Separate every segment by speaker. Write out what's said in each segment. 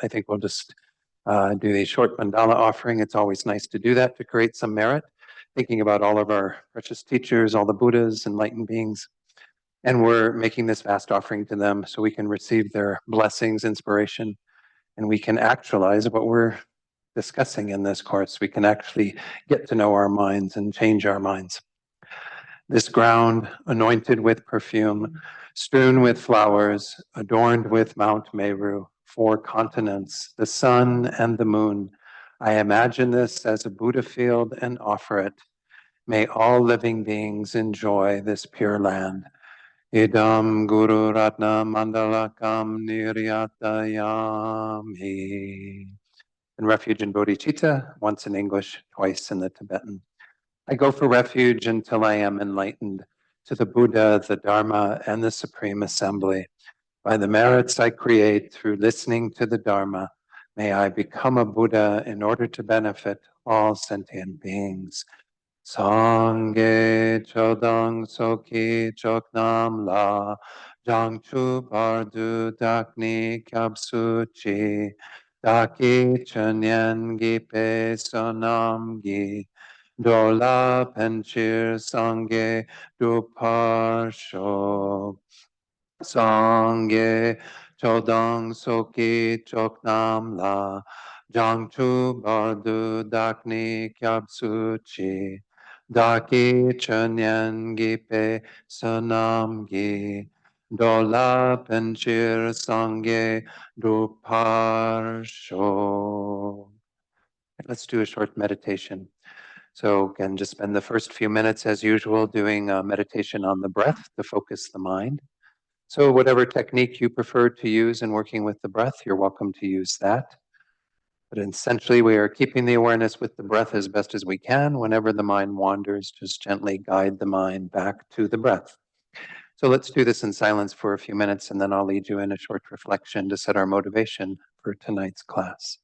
Speaker 1: I think we'll just do a short mandala offering. It's always nice to do that to create some merit, thinking about all of our precious teachers, all the Buddhas, enlightened beings. And we're making this vast offering to them so we can receive their blessings, inspiration, and we can actualize what we're discussing in this course. We can actually get to know our minds and change our minds. This ground, anointed with perfume, strewn with flowers, adorned with Mount Meru, 4 continents, the sun and the moon. I imagine this as a Buddha field and offer it. May all living beings enjoy this pure land. Idam Guru Ratna Mandalakam Niryatayami. And refuge in bodhicitta, once in English, twice in the Tibetan. I go for refuge until I am enlightened to the Buddha, the Dharma, and the Supreme Assembly. By the merits I create through listening to the Dharma, may I become a Buddha in order to benefit all sentient beings. Sangye chodang soki choknam la, jangchu bardu dakni kyabsuchi, daki chanyen gipe sonam gi, dola penchir sangye duparsho. Sangye chodang soki choknam la, jangchu bardu dakni kyabsuchi, daki chanyan gipe sanam gi, dola penchir sangye duparsho. Let's do a short meditation. So again, just spend the first few minutes as usual doing a meditation on the breath to focus the mind. So whatever technique you prefer to use in working with the breath, you're welcome to use that. But essentially, we are keeping the awareness with the breath as best as we can. Whenever the mind wanders, just gently guide the mind back to the breath. So let's do this in silence for a few minutes, and then I'll lead you in a short reflection to set our motivation for tonight's class.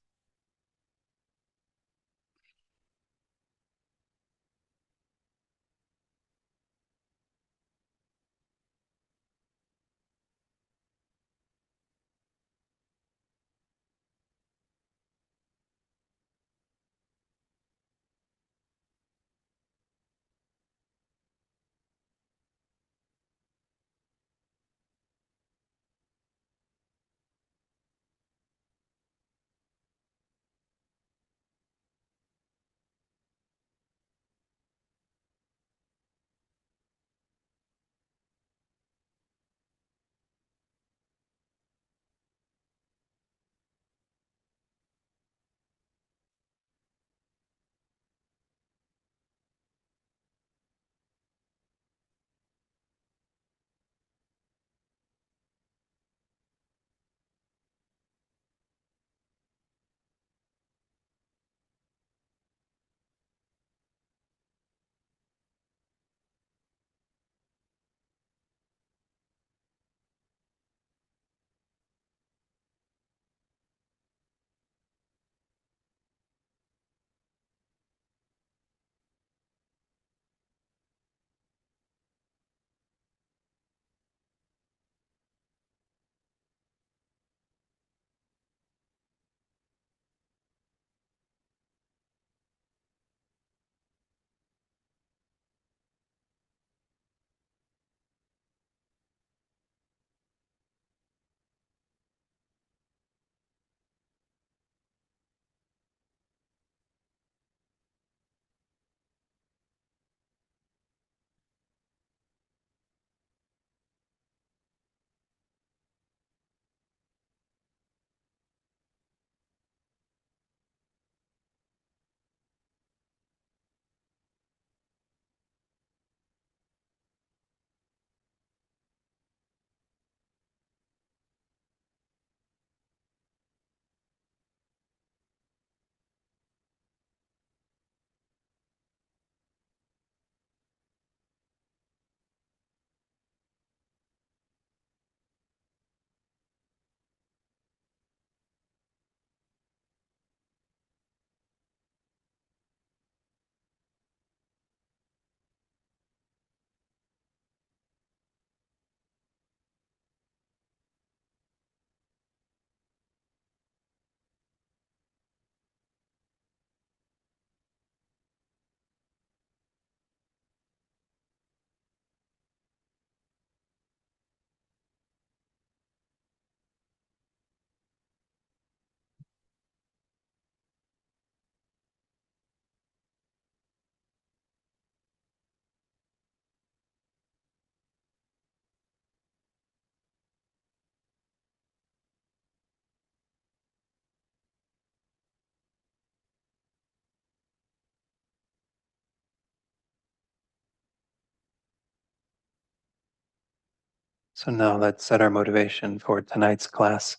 Speaker 1: So now let's set our motivation for tonight's class.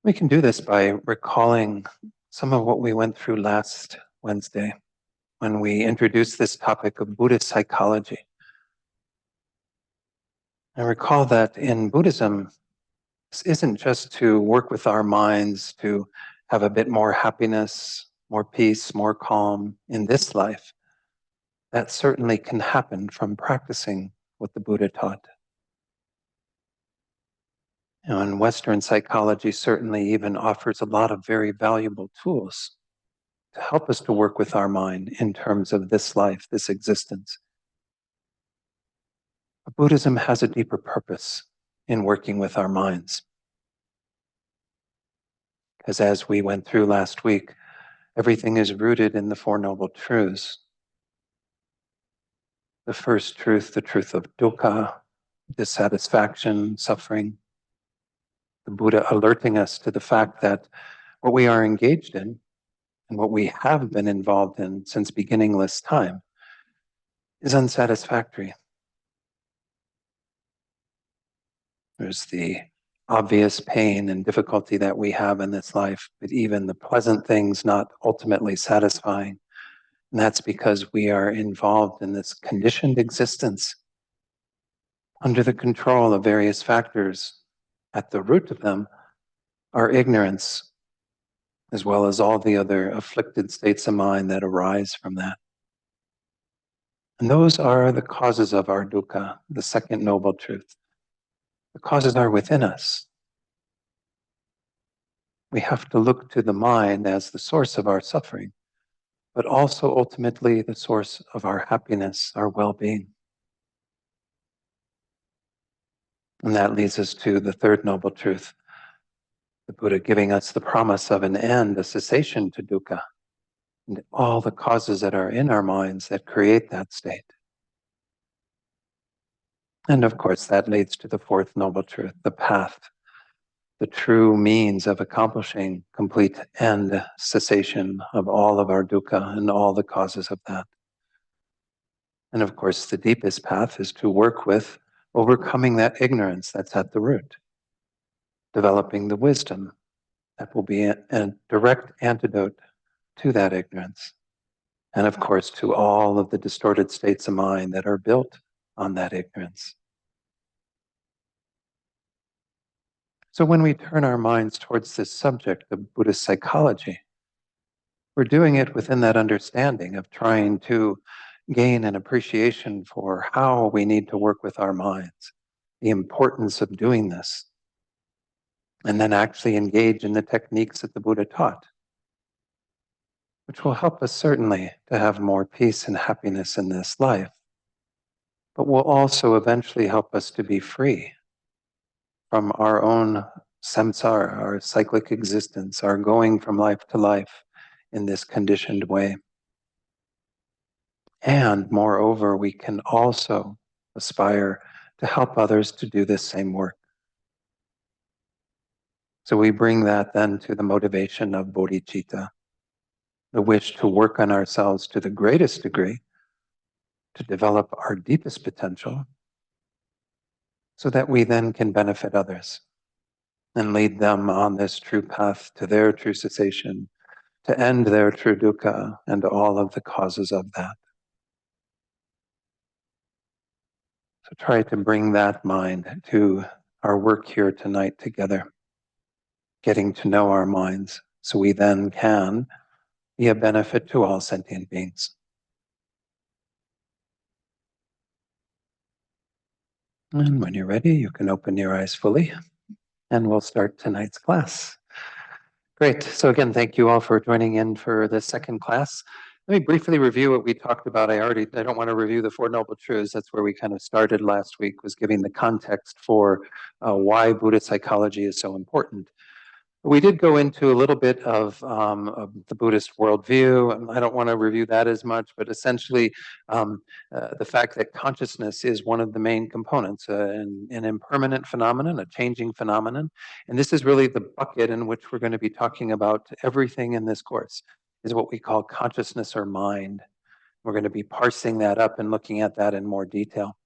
Speaker 1: We can do this by recalling some of what we went through last Wednesday when we introduced this topic of Buddhist psychology. And recall that in Buddhism, this isn't just to work with our minds to have a bit more happiness, more peace, more calm in this life. That certainly can happen from practicing what the Buddha taught. And Western psychology certainly even offers a lot of very valuable tools to help us to work with our mind in terms of this life, this existence. But Buddhism has a deeper purpose in working with our minds. Because as we went through last week, everything is rooted in the Four Noble Truths. The first truth, the truth of dukkha, dissatisfaction, suffering. The Buddha alerting us to the fact that what we are engaged in and what we have been involved in since beginningless time is unsatisfactory. There's the obvious pain and difficulty that we have in this life, but even the pleasant things not ultimately satisfying. And that's because we are involved in this conditioned existence under the control of various factors. At the root of them are ignorance, as well as all the other afflicted states of mind that arise from that. And those are the causes of our dukkha, the second noble truth. The causes are within us. We have to look to the mind as the source of our suffering, but also ultimately the source of our happiness, our well-being. And that leads us to the third noble truth, the Buddha giving us the promise of an end, a cessation to dukkha, and all the causes that are in our minds that create that state. And of course, that leads to the fourth noble truth, the path, the true means of accomplishing complete end, cessation of all of our dukkha and all the causes of that. And of course, the deepest path is to work with overcoming that ignorance that's at the root, developing the wisdom that will be a direct antidote to that ignorance. And of course, to all of the distorted states of mind that are built on that ignorance. So when we turn our minds towards this subject of Buddhist psychology, we're doing it within that understanding of trying to gain an appreciation for how we need to work with our minds, the importance of doing this, and then actually engage in the techniques that the Buddha taught, which will help us certainly to have more peace and happiness in this life, but will also eventually help us to be free from our own samsara, our cyclic existence, our going from life to life in this conditioned way. And moreover, we can also aspire to help others to do this same work. So we bring that then to the motivation of bodhicitta, the wish to work on ourselves to the greatest degree, to develop our deepest potential, so that we then can benefit others and lead them on this true path to their true cessation, to end their true dukkha and all of the causes of that. So try to bring that mind to our work here tonight together, getting to know our minds so we then can be a benefit to all sentient beings. And when you're ready, you can open your eyes fully and we'll start tonight's class. Great. So again, thank you all for joining in for the second class. Let me briefly review what we talked about. I don't want to review the Four Noble Truths. That's where we kind of started last week, was giving the context for why Buddhist psychology is so important. We did go into a little bit of the Buddhist worldview. I don't want to review that as much, but essentially the fact that consciousness is one of the main components, an impermanent phenomenon, a changing phenomenon. And this is really the bucket in which we're going to be talking about everything in this course, is what we call consciousness or mind. We're going to be parsing that up and looking at that in more detail.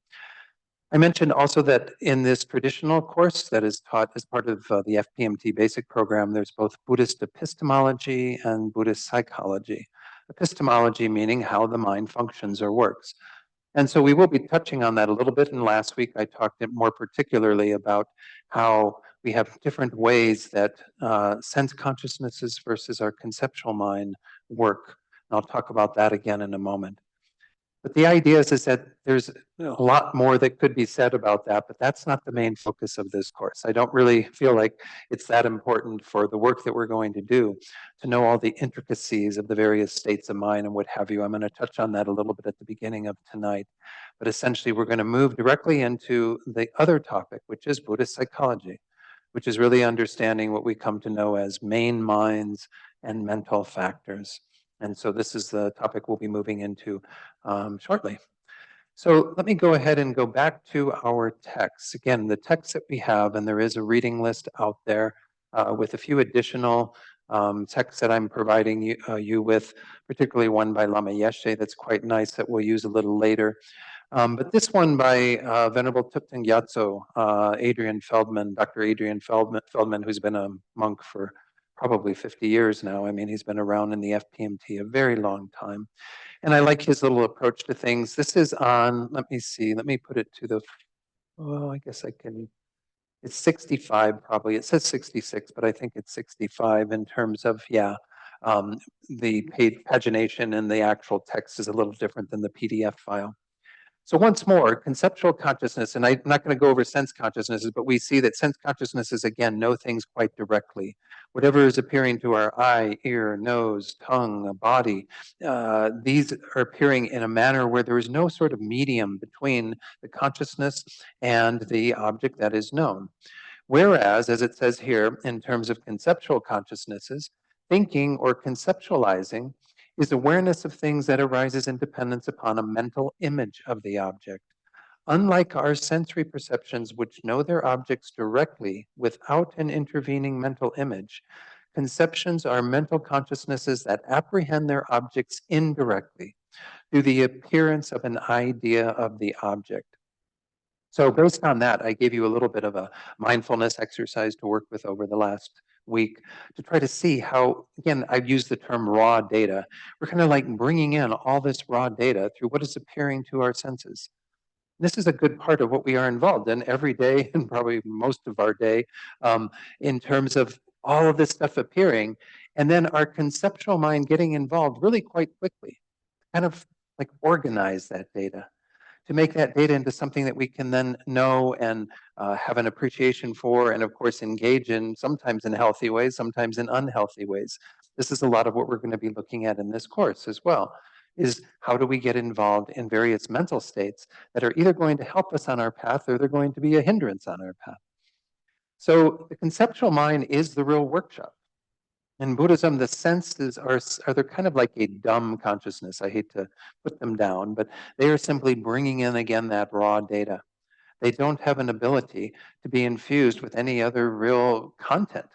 Speaker 1: I mentioned also that in this traditional course that is taught as part of the FPMT basic program, there's both Buddhist epistemology and Buddhist psychology. Epistemology meaning how the mind functions or works. And so we will be touching on that a little bit. And last week I talked more particularly about how we have different ways that sense consciousnesses versus our conceptual mind work. And I'll talk about that again in a moment. But the idea is that there's a lot more that could be said about that, but that's not the main focus of this course. I don't really feel like it's that important for the work that we're going to do to know all the intricacies of the various states of mind and what have you. I'm going to touch on that a little bit at the beginning of tonight. But essentially, we're going to move directly into the other topic, which is Buddhist psychology, which is really understanding what we come to know as main minds and mental factors. And so this is the topic we'll be moving into shortly. So let me go ahead and go back to our text. Again, the text that we have, and there is a reading list out there with a few additional texts that I'm providing you with, particularly one by Lama Yeshe that's quite nice that we'll use a little later. But this one by Venerable Thupten Gyatso, Adrian Feldman, Dr. Adrian Feldman, who's been a monk for probably 50 years now. I mean, he's been around in the FPMT a very long time. And I like his little approach to things. This is on, let me see, let me put it to the, oh, I guess I can, it's 65 probably. It says 66, but I think it's 65 in terms of, yeah, the pagination and the actual text is a little different than the PDF file. So once more, conceptual consciousness, and I'm not going to go over sense consciousnesses, but we see that sense consciousnesses, again, know things quite directly. Whatever is appearing to our eye, ear, nose, tongue, body, these are appearing in a manner where there is no sort of medium between the consciousness and the object that is known. Whereas, as it says here, in terms of conceptual consciousnesses, thinking or conceptualizing is awareness of things that arises in dependence upon a mental image of the object. Unlike our sensory perceptions, which know their objects directly without an intervening mental image, conceptions are mental consciousnesses that apprehend their objects indirectly through the appearance of an idea of the object. So based on that, I gave you a little bit of a mindfulness exercise to work with over the last week to try to see how, again, I've used the term raw data. We're kind of like bringing in all this raw data through what is appearing to our senses. This is a good part of what we are involved in every day and probably most of our day in terms of all of this stuff appearing and then our conceptual mind getting involved really quite quickly, kind of like organize that data to make that data into something that we can then know and have an appreciation for, and of course engage in, sometimes in healthy ways, sometimes in unhealthy ways. This is a lot of what we're going to be looking at in this course as well, is how do we get involved in various mental states that are either going to help us on our path or they're going to be a hindrance on our path. So the conceptual mind is the real workshop. In Buddhism, the senses are they're kind of like a dumb consciousness. I hate to put them down, but they are simply bringing in again that raw data. They don't have an ability to be infused with any other real content.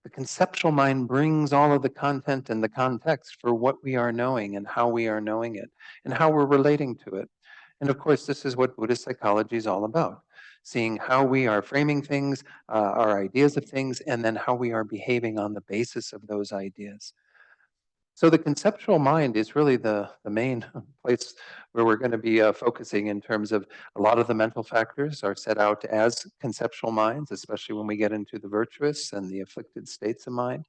Speaker 1: The conceptual mind brings all of the content and the context for what we are knowing and how we are knowing it and how we're relating to it. And of course, this is what Buddhist psychology is all about, seeing how we are framing things, our ideas of things, and then how we are behaving on the basis of those ideas. So the conceptual mind is really the main place where we're going to be focusing in terms of a lot of the mental factors are set out as conceptual minds, especially when we get into the virtuous and the afflicted states of mind.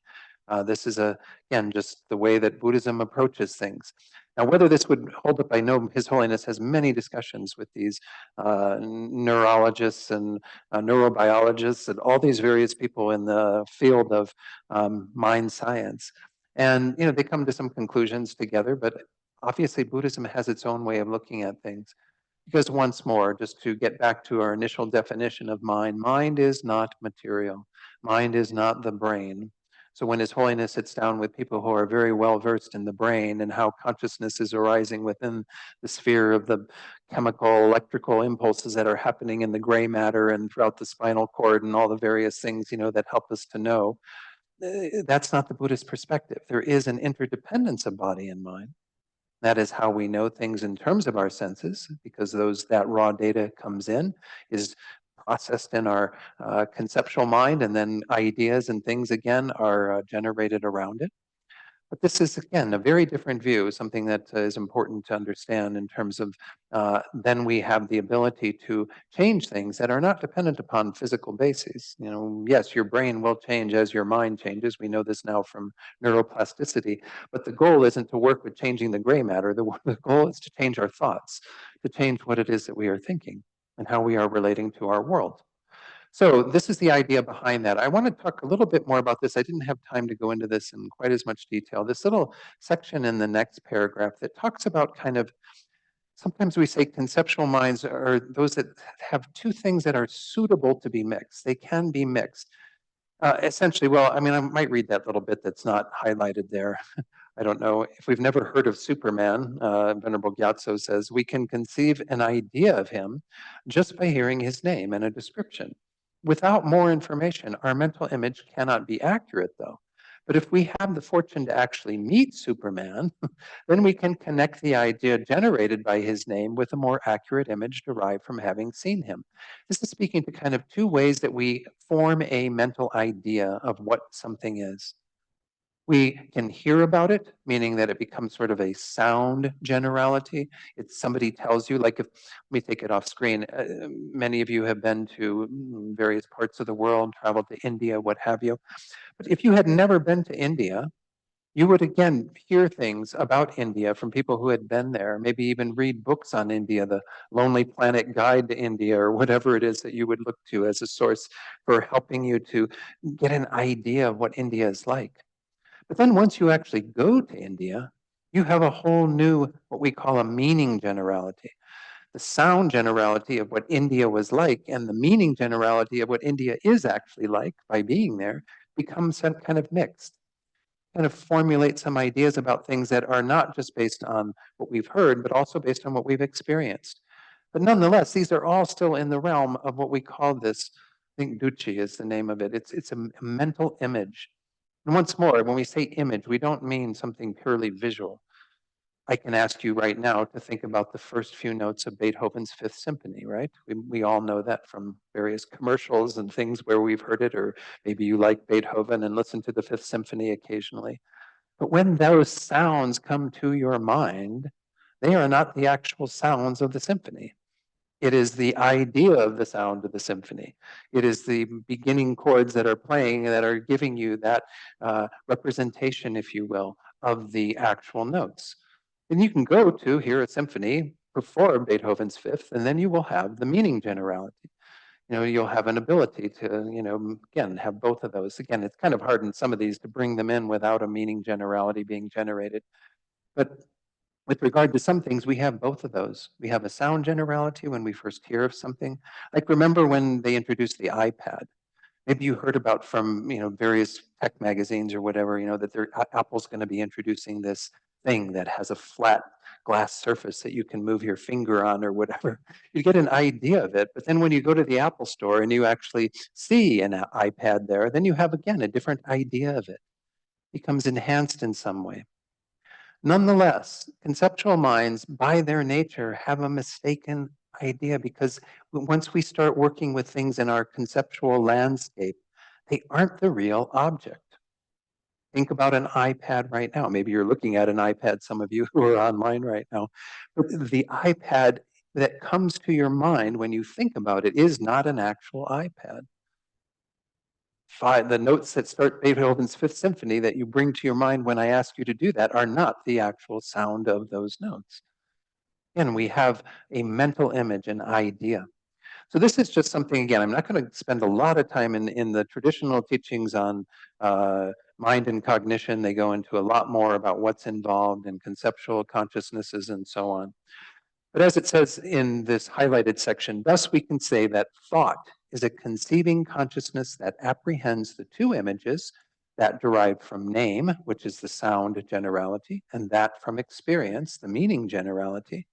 Speaker 1: This is, again, just the way that Buddhism approaches things. Now, whether this would hold up, I know His Holiness has many discussions with these neurologists and neurobiologists and all these various people in the field of mind science. And they come to some conclusions together, but obviously Buddhism has its own way of looking at things. Because once more, just to get back to our initial definition of mind is not material. Mind is not the brain. So when His Holiness sits down with people who are very well versed in the brain and how consciousness is arising within the sphere of the chemical, electrical impulses that are happening in the gray matter and throughout the spinal cord and all the various things, that help us to know, that's not the Buddhist perspective. There is an interdependence of body and mind, That is how we know things in terms of our senses, because that raw data comes in, is processed in our conceptual mind, and then ideas and things again are generated around it. But this is, again, a very different view, something that is important to understand in terms of then we have the ability to change things that are not dependent upon physical bases. Yes, your brain will change as your mind changes. We know this now from neuroplasticity. But the goal isn't to work with changing the gray matter. The goal is to change our thoughts, to change what it is that we are thinking and how we are relating to our world. So this is the idea behind that. I want to talk a little bit more about this. I didn't have time to go into this in quite as much detail. This little section in the next paragraph that talks about kind of, sometimes we say conceptual minds are those that have two things that are suitable to be mixed. They can be mixed. Essentially, well, I mean, I might read that little bit that's not highlighted there. I don't know if we've never heard of Superman. Venerable Gyatso says, we can conceive an idea of him just by hearing his name and a description. Without more information, our mental image cannot be accurate, though. But if we have the fortune to actually meet Superman, then we can connect the idea generated by his name with a more accurate image derived from having seen him. This is speaking to kind of two ways that we form a mental idea of what something is. We can hear about it, meaning that it becomes sort of a sound generality. It's somebody tells you, like if, let me take it off screen. Many of you have been to various parts of the world, traveled to India, what have you. But if you had never been to India, you would again hear things about India from people who had been there, maybe even read books on India, the Lonely Planet Guide to India, or whatever it is that you would look to as a source for helping you to get an idea of what India is like. But then once you actually go to India, you have a whole new, what we call a meaning generality. The sound generality of what India was like and the meaning generality of what India is actually like by being there becomes some kind of mixed. Kind of formulate some ideas about things that are not just based on what we've heard, but also based on what we've experienced. But nonetheless, these are all still in the realm of what we call this, I think Ducci is the name of it. It's a mental image. And once more, when we say image, we don't mean something purely visual. I can ask you right now to think about the first few notes of Beethoven's Fifth Symphony, right? We all know that from various commercials and things where we've heard it, or maybe you like Beethoven and listen to the Fifth Symphony occasionally. But when those sounds come to your mind, they are not the actual sounds of the symphony. It is the idea of the sound of the symphony. It is the beginning chords that are playing that are giving you that representation, if you will, of the actual notes. And you can go to hear a symphony perform Beethoven's Fifth, and then you will have the meaning generality. You'll have an ability to, again, have both of those. Again, it's kind of hard in some of these to bring them in without a meaning generality being generated. But with regard to some things, we have both of those. We have a sound generality when we first hear of something. Like remember when they introduced the iPad? Maybe you heard about from various tech magazines or whatever, that Apple's going to be introducing this thing that has a flat glass surface that you can move your finger on or whatever. You get an idea of it, but then when you go to the Apple store and you actually see an iPad there, then you have again a different idea of it. It becomes enhanced in some way. Nonetheless, conceptual minds, by their nature, have a mistaken idea because once we start working with things in our conceptual landscape, they aren't the real object. Think about an iPad right now. Maybe you're looking at an iPad, some of you who are online right now. But the iPad that comes to your mind when you think about it is not an actual iPad. The notes that start Beethoven's Fifth Symphony that you bring to your mind when I ask you to do that are not the actual sound of those notes. Again, we have a mental image, an idea. So this is just something, again, I'm not going to spend a lot of time in the traditional teachings on mind and cognition. They go into a lot more about what's involved in conceptual consciousnesses and so on. But as it says in this highlighted section, thus we can say that thought is a conceiving consciousness that apprehends the two images, that derived from name, which is the sound generality, and that from experience, the meaning generality,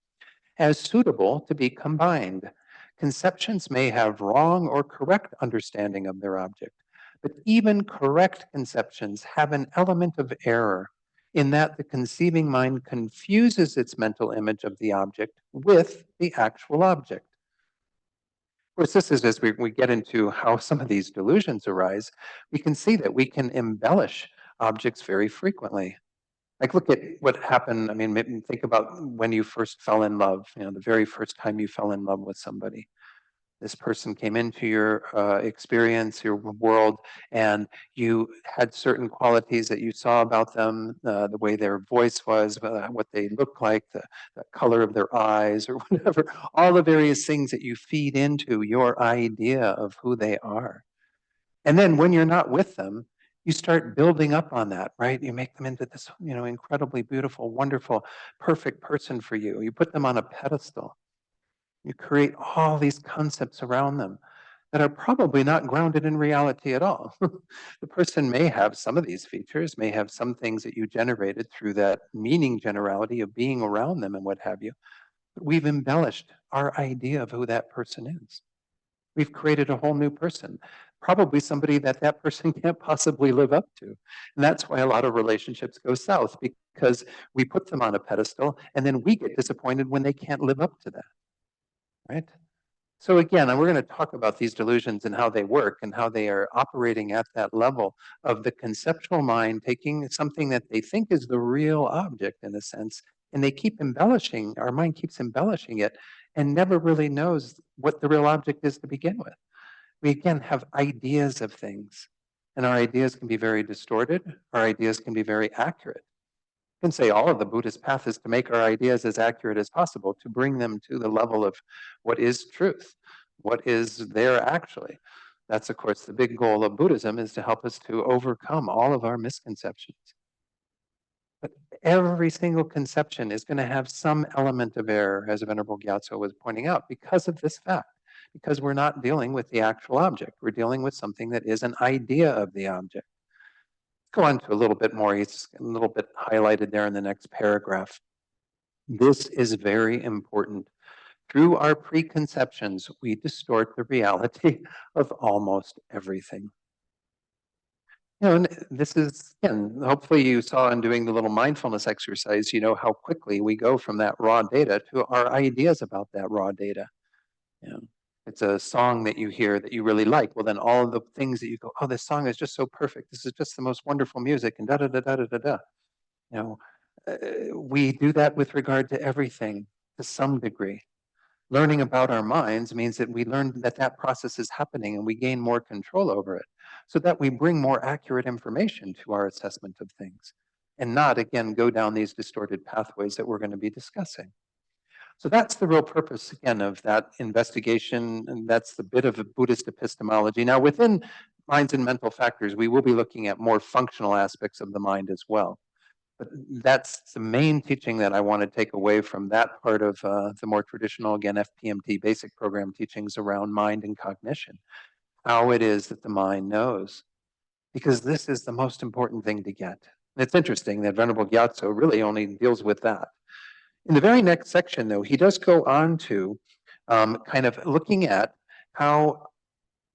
Speaker 1: as suitable to be combined. Conceptions may have wrong or correct understanding of their object, but even correct conceptions have an element of error in that the conceiving mind confuses its mental image of the object with the actual object. Of course, this is as we get into how some of these delusions arise, we can see that we can embellish objects very frequently. Like, look at what happened. I mean, maybe think about when you first fell in love, the very first time you fell in love with somebody. This person came into your experience, your world, and you had certain qualities that you saw about them, the way their voice was, what they looked like, the color of their eyes, or whatever, all the various things that you feed into your idea of who they are. And then when you're not with them, you start building up on that, right? You make them into this, incredibly beautiful, wonderful, perfect person for you. You put them on a pedestal. You create all these concepts around them that are probably not grounded in reality at all. The person may have some of these features, may have some things that you generated through that meaning generality of being around them and what have you. But we've embellished our idea of who that person is. We've created a whole new person, probably somebody that that person can't possibly live up to. And that's why a lot of relationships go south, because we put them on a pedestal and then we get disappointed when they can't live up to that, right? So again, we're going to talk about these delusions and how they work and how they are operating at that level of the conceptual mind taking something that they think is the real object in a sense, and they keep embellishing, our mind keeps embellishing it and never really knows what the real object is to begin with. We again have ideas of things, and our ideas can be very distorted, our ideas can be very accurate. Can say all of the Buddhist path is to make our ideas as accurate as possible, to bring them to the level of what is truth, what is there actually. That's, of course, the big goal of Buddhism, is to help us to overcome all of our misconceptions. But every single conception is going to have some element of error, as Venerable Gyatso was pointing out, because of this fact. Because we're not dealing with the actual object. We're dealing with something that is an idea of the object. Go on to a little bit more. It's a little bit highlighted there in the next paragraph. This is very important. Through our preconceptions, we distort the reality of almost everything. And this is, again, hopefully you saw in doing the little mindfulness exercise, how quickly we go from that raw data to our ideas about that raw data. You know, it's a song that you hear that you really like. Well, then all of the things that you go, oh, this song is just so perfect. This is just the most wonderful music, and da da da da da da da. You know, we do that with regard to everything to some degree. Learning about our minds means that we learn that that process is happening and we gain more control over it, so that we bring more accurate information to our assessment of things and not, again, go down these distorted pathways that we're going to be discussing. So that's the real purpose, again, of that investigation, and that's the bit of a Buddhist epistemology. Now, within minds and mental factors, we will be looking at more functional aspects of the mind as well. But that's the main teaching that I want to take away from that part of the more traditional, again, FPMT basic program teachings around mind and cognition, how it is that the mind knows. Because this is the most important thing to get. And it's interesting that Venerable Gyatso really only deals with that. In the very next section, though, he does go on to kind of looking at how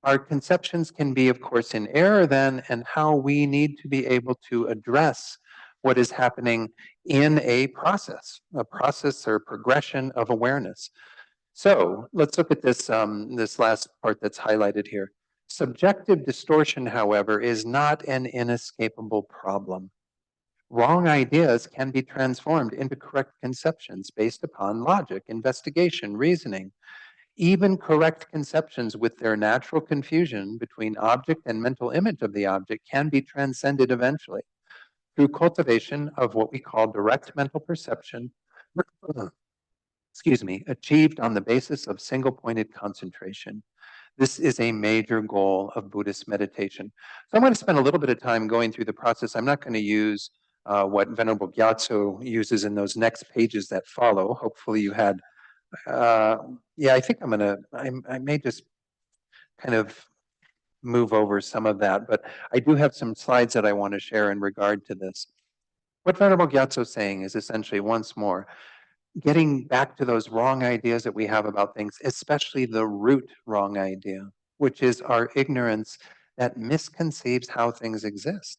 Speaker 1: our conceptions can be, of course, in error then, and how we need to be able to address what is happening in a process or progression of awareness. So let's look at this, this last part that's highlighted here. Subjective distortion, however, is not an inescapable problem. Wrong ideas can be transformed into correct conceptions based upon logic, investigation, reasoning. Even correct conceptions with their natural confusion between object and mental image of the object can be transcended eventually through cultivation of what we call direct mental perception, achieved on the basis of single-pointed concentration. This is a major goal of Buddhist meditation. So I'm going to spend a little bit of time going through the process. I'm not going to use what Venerable Gyatso uses in those next pages that follow. Hopefully you had, yeah, I think I may just kind of move over some of that, but I do have some slides that I want to share in regard to this. What Venerable Gyatso is saying is essentially, once more, getting back to those wrong ideas that we have about things, especially the root wrong idea, which is our ignorance that misconceives how things exist.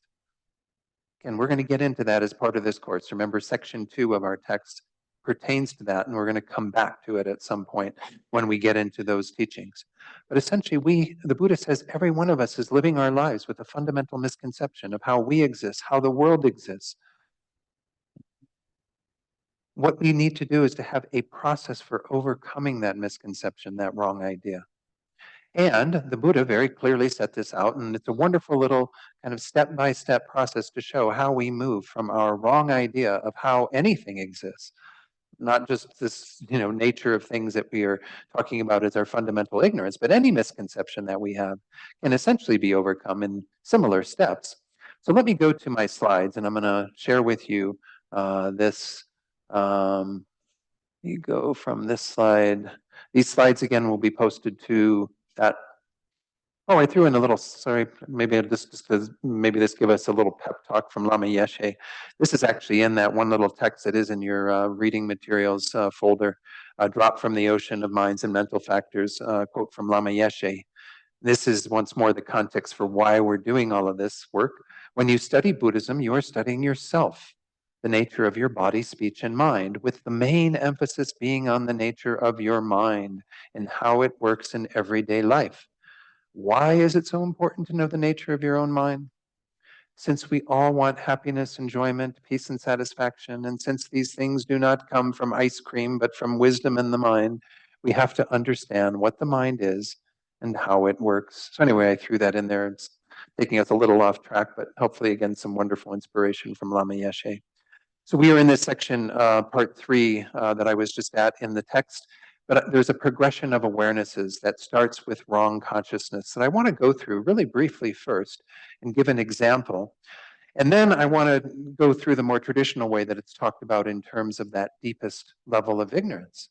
Speaker 1: And we're going to get into that as part of this course. Remember, section 2 of our text pertains to that, and we're going to come back to it at some point when we get into those teachings. But essentially, the Buddha says every one of us is living our lives with a fundamental misconception of how we exist, how the world exists. What we need to do is to have a process for overcoming that misconception, that wrong idea. And the Buddha very clearly set this out, and it's a wonderful little kind of step-by-step process to show how we move from our wrong idea of how anything exists, not just this, nature of things that we are talking about as our fundamental ignorance, but any misconception that we have can essentially be overcome in similar steps. So let me go to my slides, and I'm going to share with you this. You go from this slide. These slides again will be posted to that. Oh, I threw in a little, sorry, maybe maybe this give us a little pep talk from Lama Yeshe. This is actually in that one little text that is in your reading materials folder, Drop from the Ocean of Minds and Mental Factors, quote from Lama Yeshe. This is once more the context for why we're doing all of this work. When you study Buddhism, you are studying yourself, the nature of your body, speech, and mind, with the main emphasis being on the nature of your mind and how it works in everyday life. Why is it so important to know the nature of your own mind? Since we all want happiness, enjoyment, peace, and satisfaction, and since these things do not come from ice cream, but from wisdom in the mind, we have to understand what the mind is and how it works. So anyway, I threw that in there. It's taking us a little off track, but hopefully, again, some wonderful inspiration from Lama Yeshe. So we are in this section, part 3, that I was just at in the text. But there's a progression of awarenesses that starts with wrong consciousness that I want to go through really briefly first and give an example. And then I want to go through the more traditional way that it's talked about in terms of that deepest level of ignorance.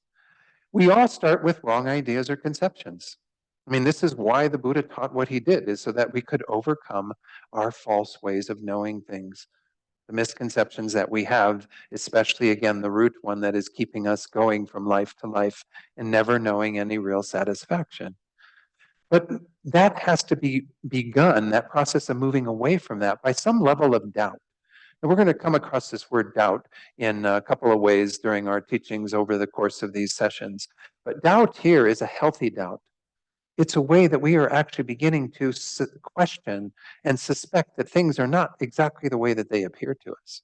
Speaker 1: We all start with wrong ideas or conceptions. I mean, this is why the Buddha taught what he did, is so that we could overcome our false ways of knowing things. The misconceptions that we have, especially again, the root one that is keeping us going from life to life and never knowing any real satisfaction. But that has to be begun, that process of moving away from that, by some level of doubt. And we're going to come across this word doubt in a couple of ways during our teachings over the course of these sessions. But doubt here is a healthy doubt. It's a way that we are actually beginning to question and suspect that things are not exactly the way that they appear to us.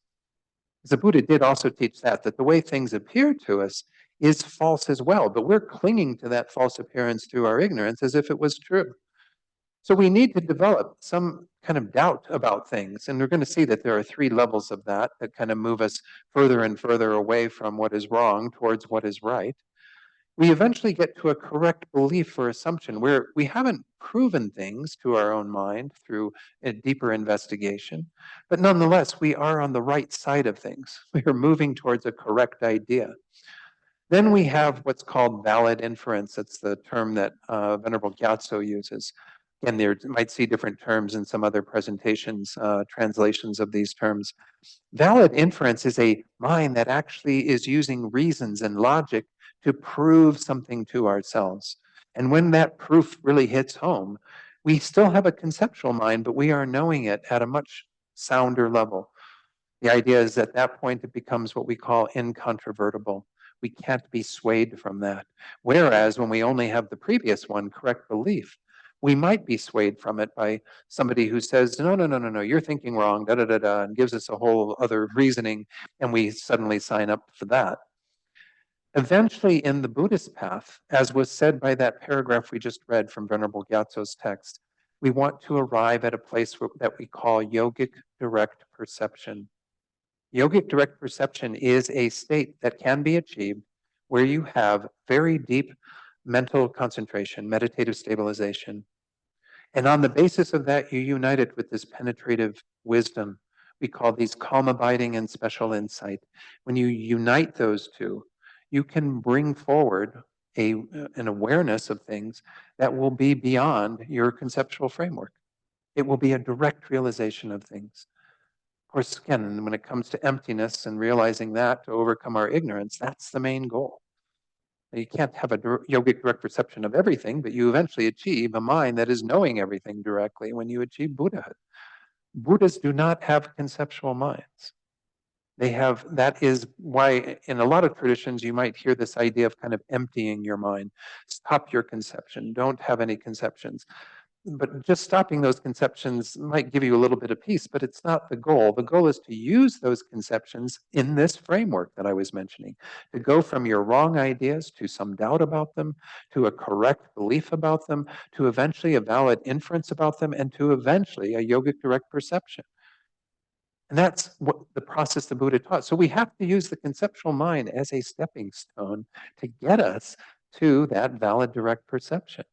Speaker 1: The Buddha did also teach that the way things appear to us is false as well, but we're clinging to that false appearance through our ignorance as if it was true. So we need to develop some kind of doubt about things. And we're going to see that there are 3 levels of that kind of move us further and further away from what is wrong towards what is right. We eventually get to a correct belief or assumption where we haven't proven things to our own mind through a deeper investigation, but nonetheless, we are on the right side of things. We are moving towards a correct idea. Then we have what's called valid inference. That's the term that Venerable Gyatso uses. Again, there might see different terms in some other presentations, translations of these terms. Valid inference is a mind that actually is using reasons and logic to prove something to ourselves. And when that proof really hits home, we still have a conceptual mind, but we are knowing it at a much sounder level. The idea is at that point it becomes what we call incontrovertible. We can't be swayed from that. Whereas when we only have the previous one, correct belief, we might be swayed from it by somebody who says, no, you're thinking wrong, and gives us a whole other reasoning, and we suddenly sign up for that. Eventually, in the Buddhist path, as was said by that paragraph we just read from Venerable Gyatso's text, we want to arrive at a place that we call yogic direct perception. Yogic direct perception is a state that can be achieved where you have very deep mental concentration, meditative stabilization. And on the basis of that, you unite it with this penetrative wisdom. We call these calm abiding and special insight. When you unite those two, you can bring forward an awareness of things that will be beyond your conceptual framework. It will be a direct realization of things. Of course, again, when it comes to emptiness and realizing that to overcome our ignorance, that's the main goal. You can't have a yogic direct perception of everything, but you eventually achieve a mind that is knowing everything directly when you achieve Buddhahood. Buddhists do not have conceptual minds. That is why in a lot of traditions you might hear this idea of kind of emptying your mind. Stop your conception, don't have any conceptions. But just stopping those conceptions might give you a little bit of peace, but it's not the goal. The goal is to use those conceptions in this framework that I was mentioning, to go from your wrong ideas to some doubt about them, to a correct belief about them, to eventually a valid inference about them, and to eventually a yogic direct perception. And that's what the process the Buddha taught. So we have to use the conceptual mind as a stepping stone to get us to that valid direct perception.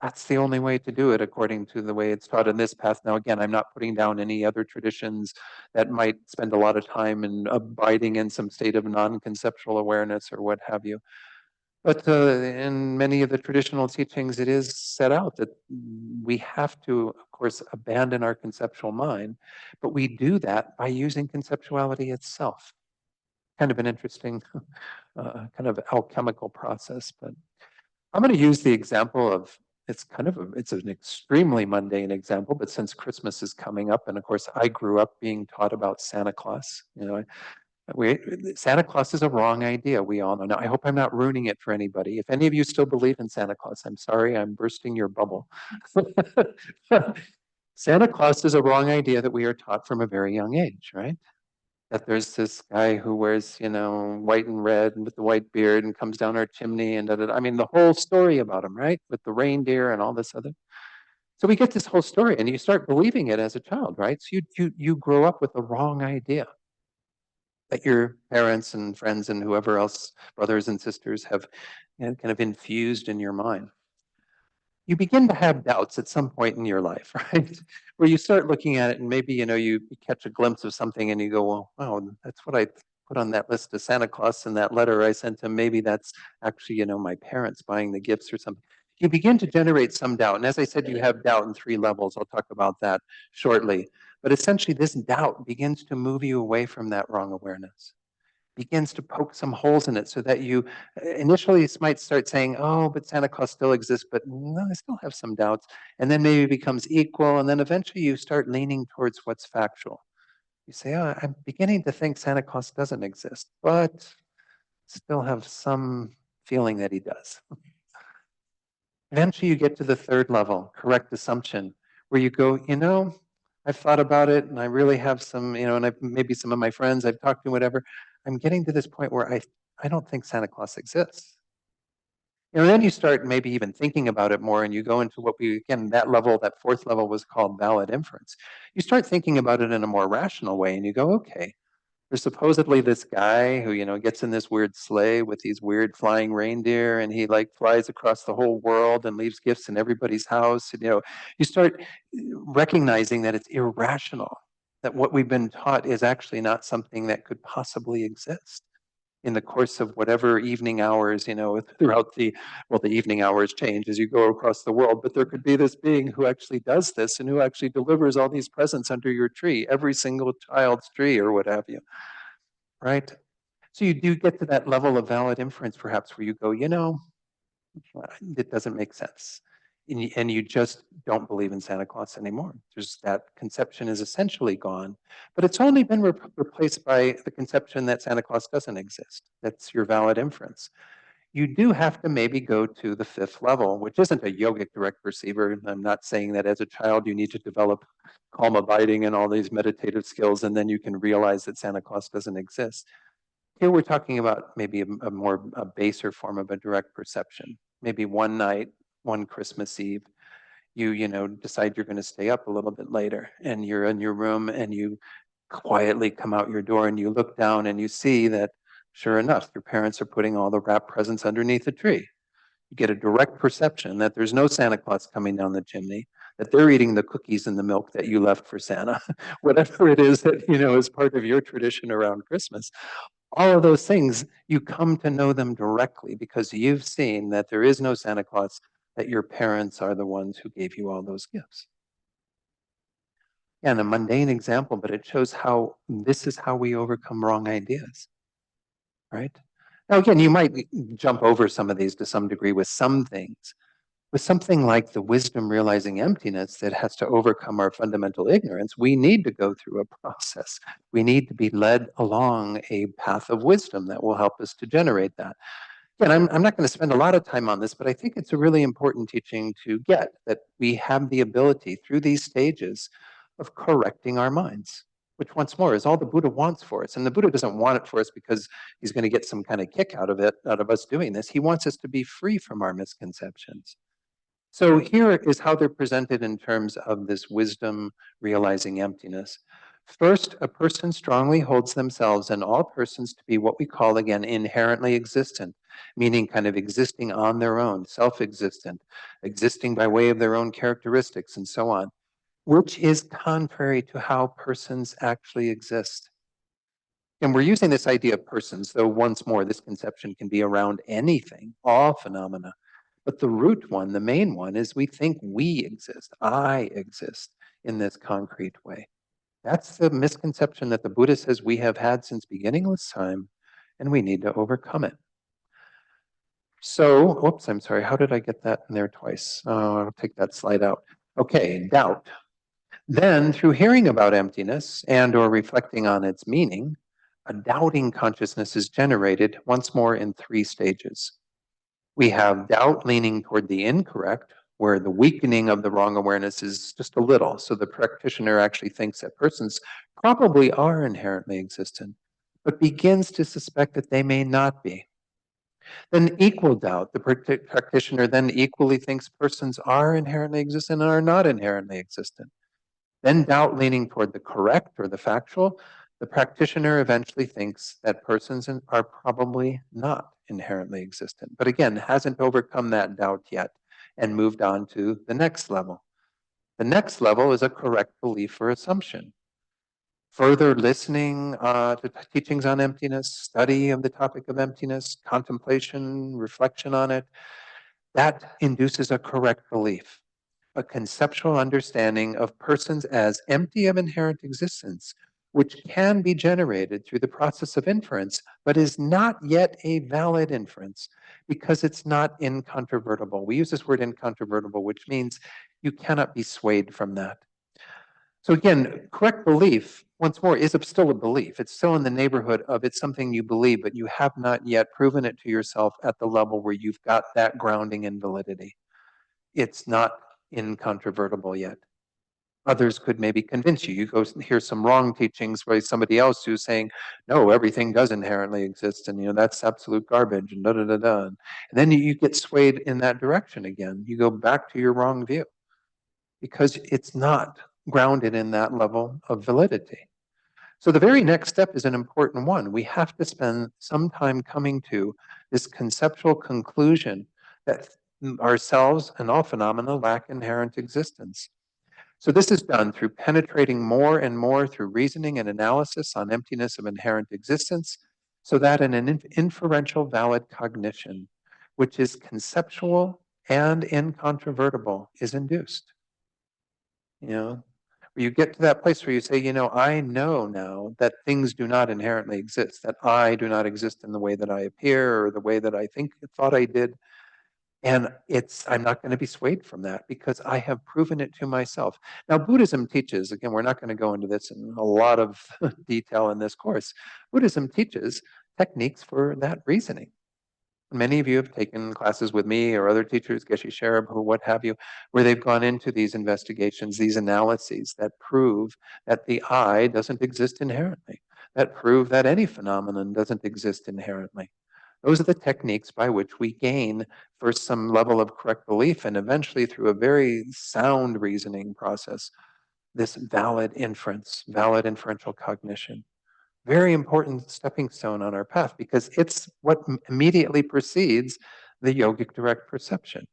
Speaker 1: That's the only way to do it according to the way it's taught in this path. Now, again, I'm not putting down any other traditions that might spend a lot of time in abiding in some state of non-conceptual awareness or what have you. But in many of the traditional teachings, it is set out that we have to, of course, abandon our conceptual mind, but we do that by using conceptuality itself. Kind of an interesting kind of alchemical process. But I'm going to use the example of it's an extremely mundane example, but since Christmas is coming up, and of course I grew up being taught about Santa Claus. Santa Claus is a wrong idea. We all know. Now, I hope I'm not ruining it for anybody. If any of you still believe in Santa Claus, I'm sorry, I'm bursting your bubble. Santa Claus is a wrong idea that we are taught from a very young age, right? That there's this guy who wears, white and red and with the white beard and comes down our chimney and I mean, the whole story about him, right? With the reindeer and all this other. So we get this whole story and you start believing it as a child, right? So you grow up with the wrong idea that your parents and friends and whoever else, brothers and sisters, have kind of infused in your mind. You begin to have doubts at some point in your life, right? Where you start looking at it and maybe, you catch a glimpse of something and you go, well, wow, that's what I put on that list of Santa Claus in that letter I sent him. Maybe that's actually, my parents buying the gifts or something. You begin to generate some doubt. And as I said, you have doubt in 3 levels. I'll talk about that shortly. But essentially, this doubt begins to move you away from that wrong awareness, begins to poke some holes in it so that you initially might start saying, oh, but Santa Claus still exists, but no, I still have some doubts. And then maybe it becomes equal. And then eventually you start leaning towards what's factual. You say, oh, I'm beginning to think Santa Claus doesn't exist, but still have some feeling that he does. Eventually you get to the 3rd level, correct assumption, where you go, I've thought about it and I really have some, and maybe some of my friends I've talked to, whatever. I'm getting to this point where I don't think Santa Claus exists. Then you start maybe even thinking about it more and you go into that level, that 4th level was called valid inference. You start thinking about it in a more rational way and you go, okay, there's supposedly this guy who, gets in this weird sleigh with these weird flying reindeer and he like flies across the whole world and leaves gifts in everybody's house. And, you start recognizing that it's irrational, that what we've been taught is actually not something that could possibly exist in the course of whatever evening hours, throughout the evening hours change as you go across the world, but there could be this being who actually does this and who actually delivers all these presents under your tree, every single child's tree or what have you, right? So you do get to that level of valid inference, perhaps, where you go, it doesn't make sense. And you just don't believe in Santa Claus anymore. That conception is essentially gone, but it's only been replaced by the conception that Santa Claus doesn't exist. That's your valid inference. You do have to maybe go to the 5th level, which isn't a yogic direct perceiver. I'm not saying that as a child you need to develop calm abiding and all these meditative skills, and then you can realize that Santa Claus doesn't exist. Here we're talking about maybe a baser form of a direct perception. Maybe one night, one Christmas Eve, you decide you're going to stay up a little bit later and you're in your room and you quietly come out your door and you look down and you see that, sure enough, your parents are putting all the wrapped presents underneath the tree. You get a direct perception that there's no Santa Claus coming down the chimney, that they're eating the cookies and the milk that you left for Santa, whatever it is that, is part of your tradition around Christmas. All of those things, you come to know them directly because you've seen that there is no Santa Claus, that your parents are the ones who gave you all those gifts. And a mundane example, but it shows how this is how we overcome wrong ideas, right? Now, again, you might jump over some of these to some degree with some things, With something like the wisdom realizing emptiness that has to overcome our fundamental ignorance, we need to go through a process. We need to be led along a path of wisdom that will help us to generate that. And I'm not going to spend a lot of time on this, but I think it's a really important teaching to get, that we have the ability through these stages of correcting our minds, which once more is all the Buddha wants for us. And the Buddha doesn't want it for us because he's going to get some kind of kick out of it, out of us doing this. He wants us to be free from our misconceptions. So here is how they're presented in terms of this wisdom realizing emptiness. First, a person strongly holds themselves and all persons to be what we call, again, inherently existent, meaning kind of existing on their own, self-existent, existing by way of their own characteristics and so on, which is contrary to how persons actually exist. And we're using this idea of persons, though once more, this conception can be around anything, all phenomena. But the root one, the main one, is we think we exist, I exist in this concrete way. That's the misconception that the Buddha says we have had since beginningless time, and we need to overcome it. So, oops, I'm sorry, how did I get that in there twice? Oh, I'll take that slide out. Okay, doubt. Then, through hearing about emptiness and or reflecting on its meaning, a doubting consciousness is generated once more in 3 stages. We have doubt leaning toward the incorrect, where the weakening of the wrong awareness is just a little. So the practitioner actually thinks that persons probably are inherently existent, but begins to suspect that they may not be. Then equal doubt, the practitioner then equally thinks persons are inherently existent and are not inherently existent. Then doubt leaning toward the correct or the factual, the practitioner eventually thinks that persons are probably not inherently existent, but again, hasn't overcome that doubt yet and moved on to the next level. The next level is a correct belief or assumption. Further listening to teachings on emptiness, study of the topic of emptiness, contemplation, reflection on it, that induces a correct belief, a conceptual understanding of persons as empty of inherent existence, which can be generated through the process of inference, but is not yet a valid inference because it's not incontrovertible. We use this word incontrovertible, which means you cannot be swayed from that. So again, correct belief, once more, is still a belief. It's still in the neighborhood of it's something you believe, but you have not yet proven it to yourself at the level where you've got that grounding in validity. It's not incontrovertible yet. Others could maybe convince you. You go hear some wrong teachings by somebody else who's saying, no, everything does inherently exist, and that's absolute garbage, and da-da-da-da. And then you get swayed in that direction again. You go back to your wrong view because it's not grounded in that level of validity. So the very next step is an important one. We have to spend some time coming to this conceptual conclusion that ourselves and all phenomena lack inherent existence. So this is done through penetrating more and more through reasoning and analysis on emptiness of inherent existence, so that an inferential valid cognition, which is conceptual and incontrovertible, is induced. Where you get to that place where you say, I know now that things do not inherently exist, that I do not exist in the way that I appear or the way that I thought I did. And I'm not going to be swayed from that because I have proven it to myself. Now, Buddhism teaches, again, we're not going to go into this in a lot of detail in this course. Buddhism teaches techniques for that reasoning. Many of you have taken classes with me or other teachers, Geshe Sherab, or what have you, where they've gone into these investigations, these analyses that prove that the I doesn't exist inherently, that prove that any phenomenon doesn't exist inherently. Those are the techniques by which we gain first some level of correct belief and eventually through a very sound reasoning process, this valid inference, valid inferential cognition. Very important stepping stone on our path because it's what immediately precedes the yogic direct perception.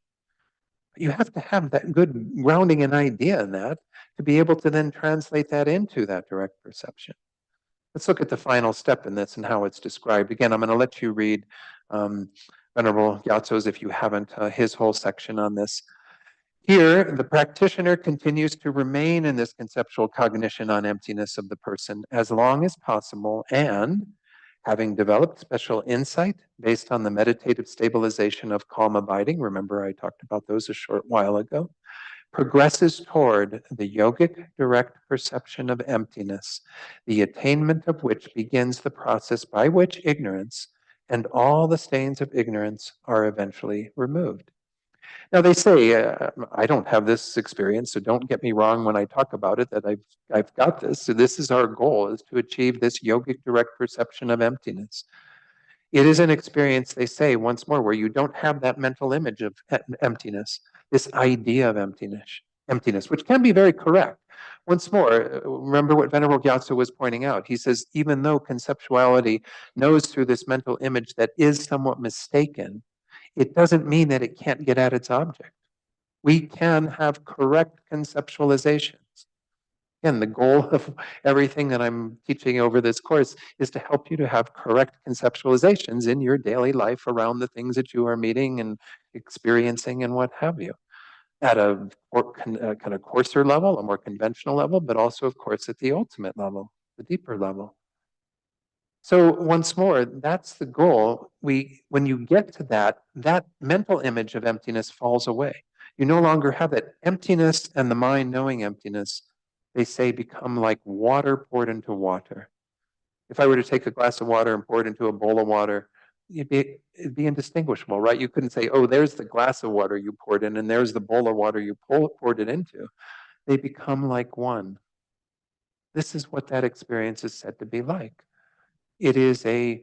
Speaker 1: You have to have that good grounding and idea in that to be able to then translate that into that direct perception. Let's look at the final step in this and how it's described. Again, I'm going to let you read Venerable Gyatso's, if you haven't, his whole section on this. Here, the practitioner continues to remain in this conceptual cognition on emptiness of the person as long as possible, and having developed special insight based on the meditative stabilization of calm abiding, remember I talked about those a short while ago, progresses toward the yogic direct perception of emptiness, the attainment of which begins the process by which ignorance and all the stains of ignorance are eventually removed. Now they say, I don't have this experience, so don't get me wrong when I talk about it, that I've got this. So this is our goal, is to achieve this yogic direct perception of emptiness. It is an experience, they say once more, where you don't have that mental image of emptiness, this idea of emptiness, which can be very correct. Once more, remember what Venerable Gyatso was pointing out. He says, even though conceptuality knows through this mental image that is somewhat mistaken, it doesn't mean that it can't get at its object. We can have correct conceptualizations. Again, the goal of everything that I'm teaching over this course is to help you to have correct conceptualizations in your daily life around the things that you are meeting and experiencing and what have you, at a kind of coarser level, a more conventional level, but also, of course, at the ultimate level, the deeper level. So once more, that's the goal. When you get to that mental image of emptiness falls away. You no longer have that emptiness, and the mind knowing emptiness, they say, become like water poured into water. If I were to take a glass of water and pour it into a bowl of water, it'd be indistinguishable, right? You couldn't say, oh, there's the glass of water you poured in, and there's the bowl of water you poured it into. They become like one. This is what that experience is said to be like. It is a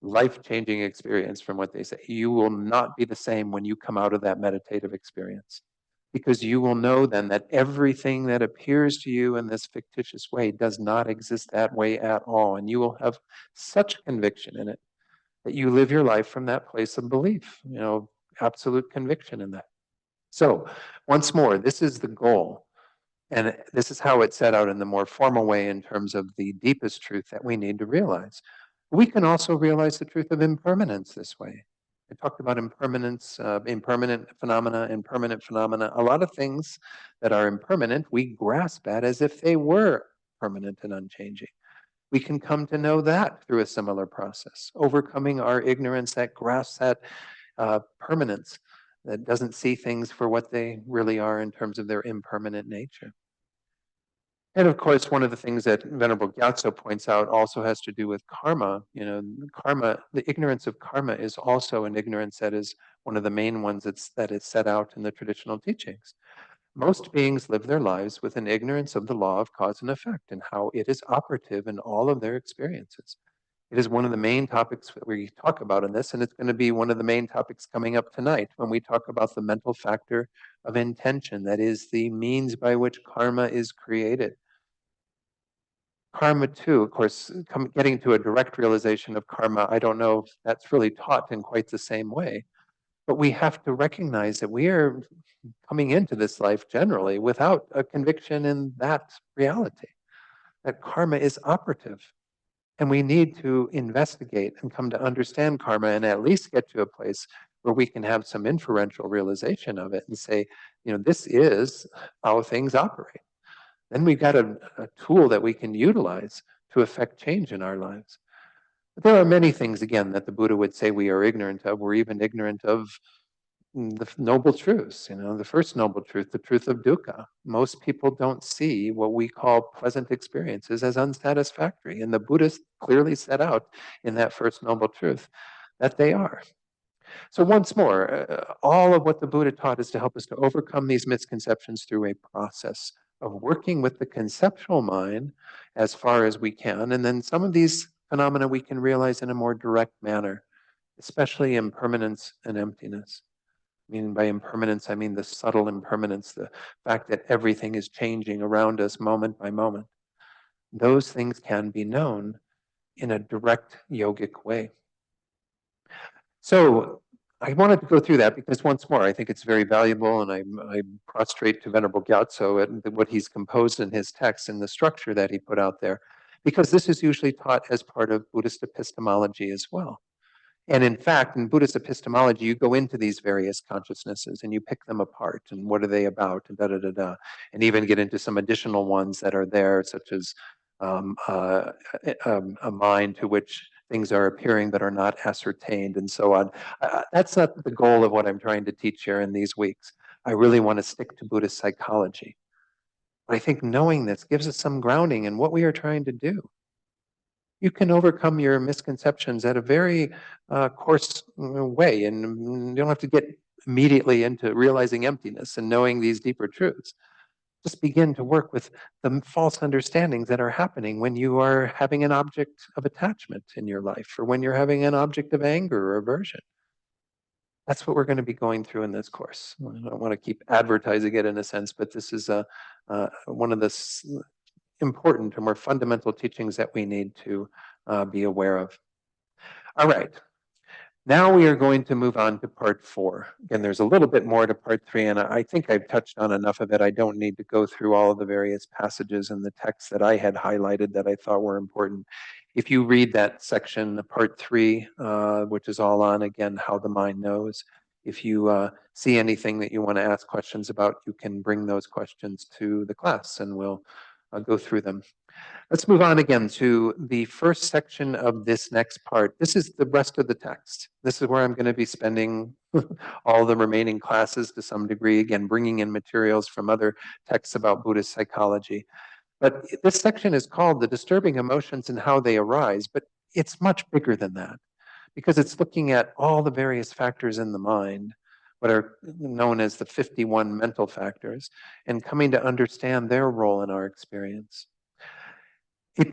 Speaker 1: life-changing experience from what they say. You will not be the same when you come out of that meditative experience, because you will know then that everything that appears to you in this fictitious way does not exist that way at all. And you will have such conviction in it that you live your life from that place of belief, absolute conviction in that. So once more, this is the goal. And this is how it's set out in the more formal way in terms of the deepest truth that we need to realize. We can also realize the truth of impermanence this way. I talked about impermanence, impermanent phenomena, impermanent phenomena. A lot of things that are impermanent, we grasp at as if they were permanent and unchanging. We can come to know that through a similar process, overcoming our ignorance that grasps that permanence, that doesn't see things for what they really are in terms of their impermanent nature. And of course, one of the things that Venerable Gyatso points out also has to do with karma. Karma, the ignorance of karma is also an ignorance that is one of the main ones that is set out in the traditional teachings. Most beings live their lives with an ignorance of the law of cause and effect and how it is operative in all of their experiences. It is one of the main topics that we talk about in this, and it's going to be one of the main topics coming up tonight when we talk about the mental factor of intention, that is the means by which karma is created. Karma too, of course, getting to a direct realization of karma, I don't know if that's really taught in quite the same way. But we have to recognize that we are coming into this life generally without a conviction in that reality, that karma is operative. And we need to investigate and come to understand karma and at least get to a place where we can have some inferential realization of it and say, this is how things operate. Then we've got a tool that we can utilize to affect change in our lives. But there are many things, again, that the Buddha would say we are ignorant of. We're even ignorant of the noble truths. The first noble truth, the truth of dukkha. Most people don't see what we call pleasant experiences as unsatisfactory. And the Buddhists clearly set out in that first noble truth that they are. So once more, all of what the Buddha taught is to help us to overcome these misconceptions through a process of working with the conceptual mind as far as we can. And then some of these phenomena we can realize in a more direct manner, especially impermanence and emptiness. I mean, by impermanence, I mean the subtle impermanence, the fact that everything is changing around us moment by moment. Those things can be known in a direct yogic way. So I wanted to go through that because once more, I think it's very valuable, and I prostrate to Venerable Gyatso at what he's composed in his text and the structure that he put out there, because this is usually taught as part of Buddhist epistemology as well. And in fact, in Buddhist epistemology, you go into these various consciousnesses and you pick them apart and what are they about and and even get into some additional ones that are there, such as a mind to which things are appearing but are not ascertained, and so on. That's not the goal of what I'm trying to teach here in these weeks. I really want to stick to Buddhist psychology. But I think knowing this gives us some grounding in what we are trying to do. You can overcome your misconceptions at a very coarse way, and you don't have to get immediately into realizing emptiness and knowing these deeper truths. Just begin to work with the false understandings that are happening when you are having an object of attachment in your life or when you're having an object of anger or aversion. That's what we're going to be going through in this course. I don't want to keep advertising it in a sense, but this is one of the important or more fundamental teachings that we need to be aware of. All right. Now we are going to move on to part 4. Again, there's a little bit more to part 3, and I think I've touched on enough of it. I don't need to go through all of the various passages in the text that I had highlighted that I thought were important. If you read that section, part 3, which is all on, again, how the mind knows, if you see anything that you want to ask questions about, you can bring those questions to the class, and we'll go through them. Let's move on again to the first section of this next part. This is the rest of the text. This is where I'm going to be spending all the remaining classes to some degree, again, bringing in materials from other texts about Buddhist psychology. But this section is called The Disturbing Emotions and How They Arise, but it's much bigger than that because it's looking at all the various factors in the mind, what are known as the 51 mental factors, and coming to understand their role in our experience.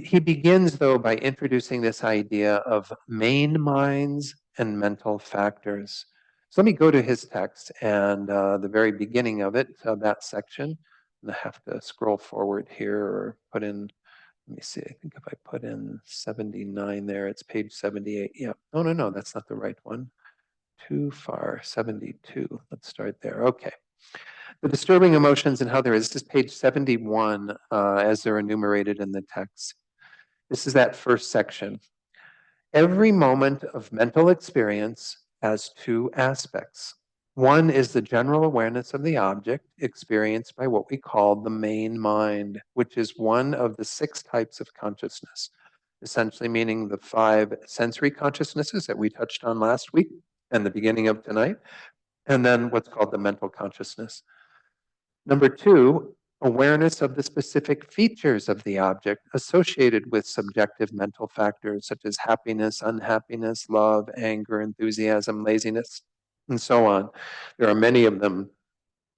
Speaker 1: He begins, though, by introducing this idea of main minds and mental factors. So let me go to his text and the very beginning of it, that section. And I have to scroll forward here or put in, let me see, I think if I put in 79 there, it's page 78. Yeah, no, that's not the right one. Too far, 72. Let's start there. Okay. The disturbing emotions and how there is. This is page 71 as they're enumerated in the text. This is that first section. Every moment of mental experience has 2 aspects. One is the general awareness of the object experienced by what we call the main mind, which is one of the 6 types of consciousness, essentially meaning the 5 sensory consciousnesses that we touched on last week and the beginning of tonight, and then what's called the mental consciousness. Number 2, awareness of the specific features of the object associated with subjective mental factors such as happiness, unhappiness, love, anger, enthusiasm, laziness, and so on. There are many of them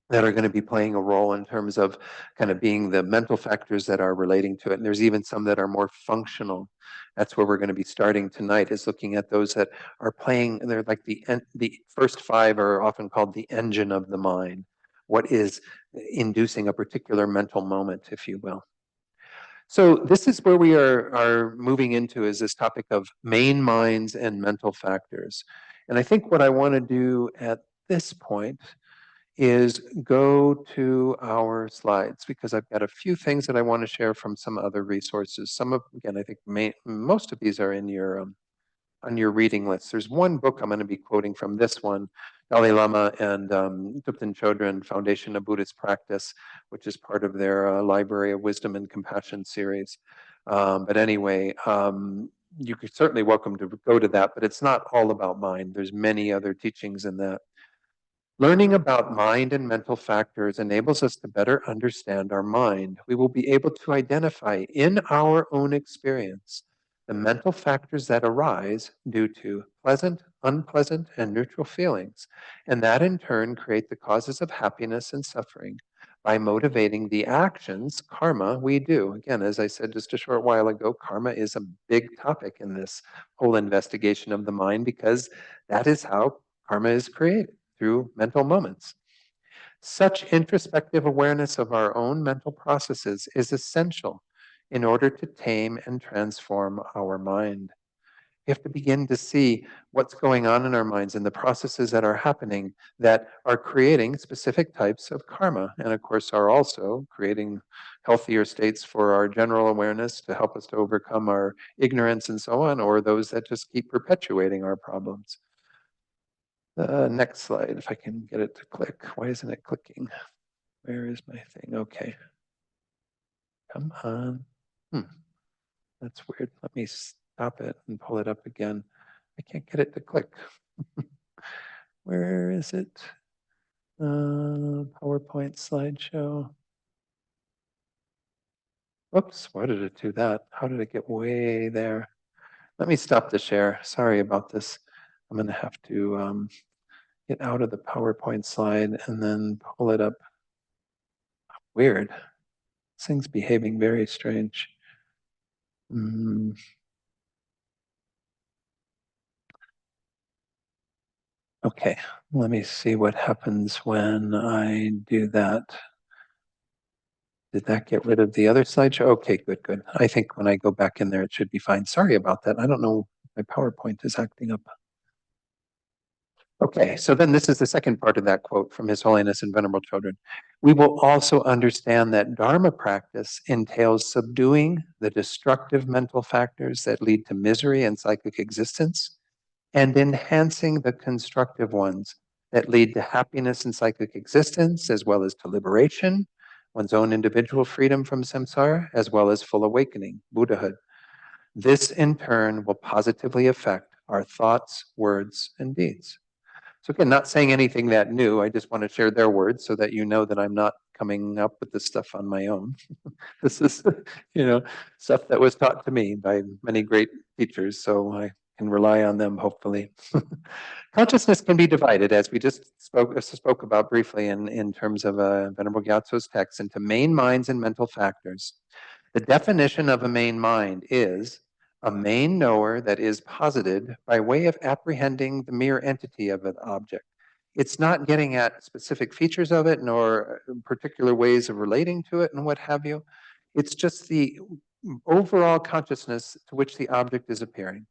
Speaker 1: that are going to be playing a role in terms of kind of being the mental factors that are relating to it. And there's even some that are more functional. That's where we're going to be starting tonight, is looking at those that are playing, they're like the first 5 are often called the engine of the mind. What is inducing a particular mental moment, if you will. So this is where we are moving into, is this topic of main minds and mental factors. And I think what I want to do at this point is go to our slides, because I've got a few things that I want to share from some other resources. Some of, again, I think most of these are in your on your reading list. There's one book I'm going to be quoting from, this one, Dalai Lama and Thupten Chodron, Foundation of Buddhist Practice, which is part of their Library of Wisdom and Compassion series. But anyway, you could certainly welcome to go to that, but it's not all about mind. There's many other teachings in that. Learning about mind and mental factors enables us to better understand our mind. We will be able to identify in our own experience the mental factors that arise due to pleasant, unpleasant, and neutral feelings, and that in turn create the causes of happiness and suffering by motivating the actions, karma, we do. Again, as I said just a short while ago, karma is a big topic in this whole investigation of the mind, because that is how karma is created, through mental moments. Such introspective awareness of our own mental processes is essential in order to tame and transform our mind. We have to begin to see what's going on in our minds and the processes that are happening that are creating specific types of karma, and of course are also creating healthier states for our general awareness to help us to overcome our ignorance and so on, or those that just keep perpetuating our problems. Next slide, if I can get it to click. Why isn't it clicking? Where is my thing? Okay. Come on. That's weird. Let me stop it and pull it up again. I can't get it to click. Where is it? PowerPoint slideshow. Oops, why did it do that? How did it get way there? Let me stop the share. Sorry about this. I'm going to have to get out of the PowerPoint slide and then pull it up. Weird. This thing's behaving very strange. Okay, let me see what happens when I do that. Did that get rid of the other slideshow? Okay, good, good. I think when I go back in there, it should be fine. Sorry about that. I don't know, my PowerPoint is acting up. Okay, so then this is the second part of that quote from His Holiness and Venerable Children. We will also understand that Dharma practice entails subduing the destructive mental factors that lead to misery and psychic existence and enhancing the constructive ones that lead to happiness and psychic existence, as well as to liberation, one's own individual freedom from samsara, as well as full awakening, Buddhahood. This in turn will positively affect our thoughts, words, and deeds. So again, not saying anything that new. I just want to share their words so that you know that I'm not coming up with this stuff on my own. This is, stuff that was taught to me by many great teachers, so I can rely on them, hopefully. Consciousness can be divided, as we just spoke about briefly in terms of Venerable Gyatso's text, into main minds and mental factors. The definition of a main mind is a main knower that is posited by way of apprehending the mere entity of an object. It's not getting at specific features of it, nor particular ways of relating to it and what have you. It's just the overall consciousness to which the object is appearing.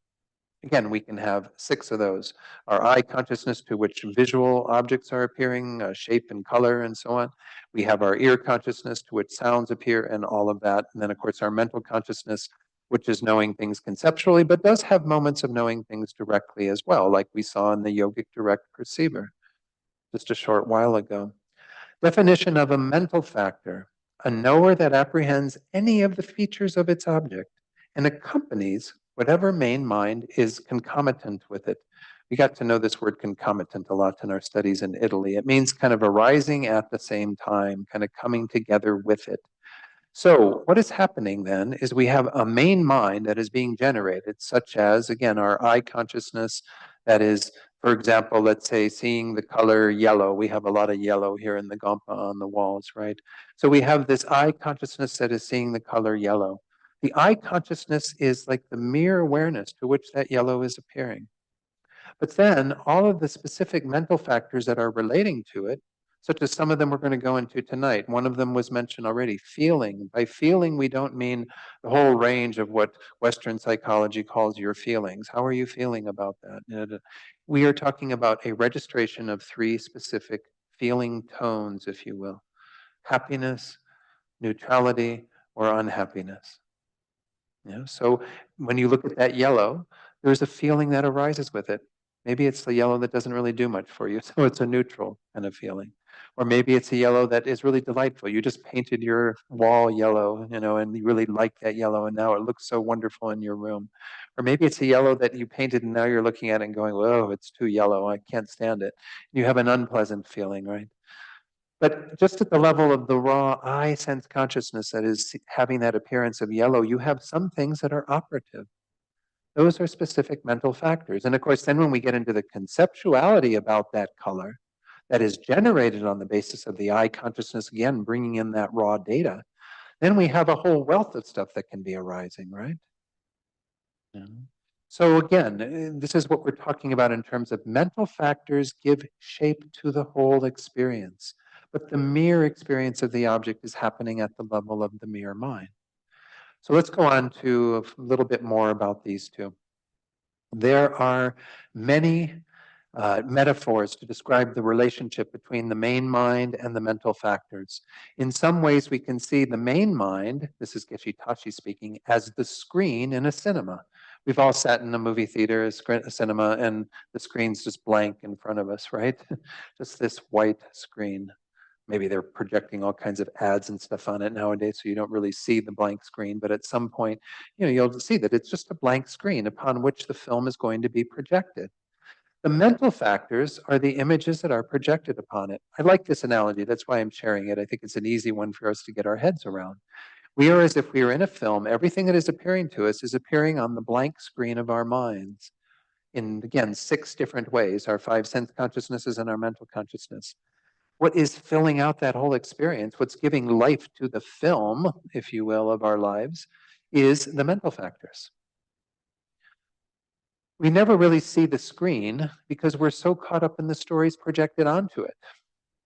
Speaker 1: Again, we can have 6 of those. Our eye consciousness to which visual objects are appearing, shape and color and so on. We have our ear consciousness to which sounds appear and all of that. And then, of course, our mental consciousness, which is knowing things conceptually, but does have moments of knowing things directly as well, like we saw in the yogic direct perceiver just a short while ago. Definition of a mental factor: a knower that apprehends any of the features of its object and accompanies whatever main mind is concomitant with it. We got to know this word concomitant a lot in our studies in Italy. It means kind of arising at the same time, kind of coming together with it. So what is happening then is we have a main mind that is being generated, such as, again, our eye consciousness that is, for example, let's say seeing the color yellow. We have a lot of yellow here in the Gompa on the walls, right? So we have this eye consciousness that is seeing the color yellow. The eye consciousness is like the mere awareness to which that yellow is appearing. But then all of the specific mental factors that are relating to it, such as some of them we're going to go into tonight. One of them was mentioned already, feeling. By feeling, we don't mean the whole range of what Western psychology calls your feelings. How are you feeling about that? We are talking about a registration of 3 specific feeling tones, if you will: happiness, neutrality, or unhappiness. So when you look at that yellow, there's a feeling that arises with it. Maybe it's the yellow that doesn't really do much for you, so it's a neutral kind of feeling. Or maybe it's a yellow that is really delightful. You just painted your wall yellow, and you really like that yellow, and now it looks so wonderful in your room. Or maybe it's a yellow that you painted and now you're looking at it and going, whoa, it's too yellow, I can't stand it. You have an unpleasant feeling, right? But just at the level of the raw eye sense consciousness that is having that appearance of yellow, you have some things that are operative. Those are specific mental factors. And of course, then when we get into the conceptuality about that color that is generated on the basis of the eye consciousness, again, bringing in that raw data, then we have a whole wealth of stuff that can be arising, right? Yeah. So again, this is what we're talking about in terms of mental factors give shape to the whole experience. But the mere experience of the object is happening at the level of the mere mind. So let's go on to a little bit more about these 2. There are many metaphors to describe the relationship between the main mind and the mental factors. In some ways, we can see the main mind, this is Geshe Tashi speaking, as the screen in a cinema. We've all sat in a movie theater, a cinema, and the screen's just blank in front of us, right? Just this white screen. maybe they're projecting all kinds of ads and stuff on it nowadays, so you don't really see the blank screen, but at some point, you'll see that it's just a blank screen upon which the film is going to be projected. The mental factors are the images that are projected upon it. I like this analogy. That's why I'm sharing it. I think it's an easy one for us to get our heads around. We are as if we are in a film. Everything that is appearing to us is appearing on the blank screen of our minds in, again, 6 different ways, our 5 sense consciousnesses and our mental consciousness. What is filling out that whole experience, what's giving life to the film, if you will, of our lives, is the mental factors. We never really see the screen because we're so caught up in the stories projected onto it,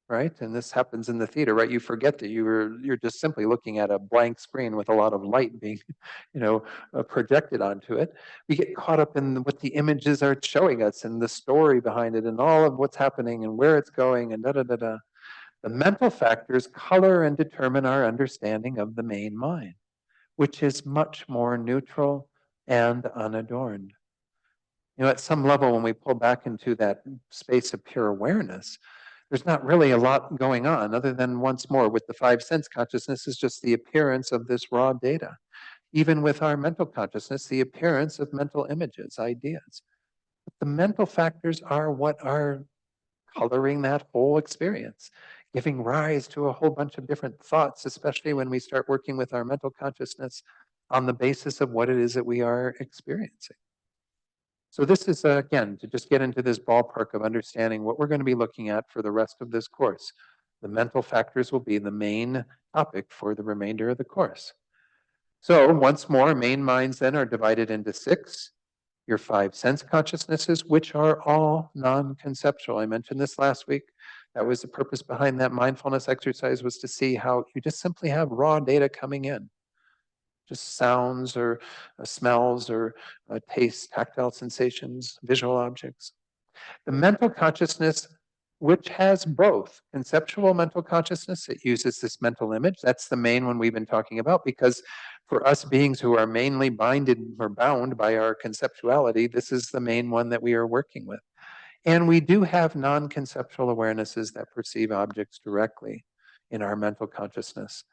Speaker 1: right? And this happens in the theater, right? You forget that you're just simply looking at a blank screen with a lot of light being, projected onto it. We get caught up in what the images are showing us and the story behind it and all of what's happening and where it's going and da-da-da-da. The mental factors color and determine our understanding of the main mind, which is much more neutral and unadorned. At some level, when we pull back into that space of pure awareness, there's not really a lot going on other than, once more, with the 5 sense consciousness is just the appearance of this raw data. Even with our mental consciousness, the appearance of mental images, ideas. But the mental factors are what are coloring that whole experience, giving rise to a whole bunch of different thoughts, especially when we start working with our mental consciousness on the basis of what it is that we are experiencing. So this is, again, to just get into this ballpark of understanding what we're going to be looking at for the rest of this course. The mental factors will be the main topic for the remainder of the course. So once more, main minds then are divided into 6. Your 5 sense consciousnesses, which are all non-conceptual. I mentioned this last week. That was the purpose behind that mindfulness exercise, was to see how you just simply have raw data coming in. Just sounds or smells or tastes, tactile sensations, visual objects. The mental consciousness, which has both conceptual mental consciousness, it uses this mental image. That's the main one we've been talking about, because for us beings who are mainly binded or bound by our conceptuality, this is the main one that we are working with. And we do have non-conceptual awarenesses that perceive objects directly in our mental consciousness.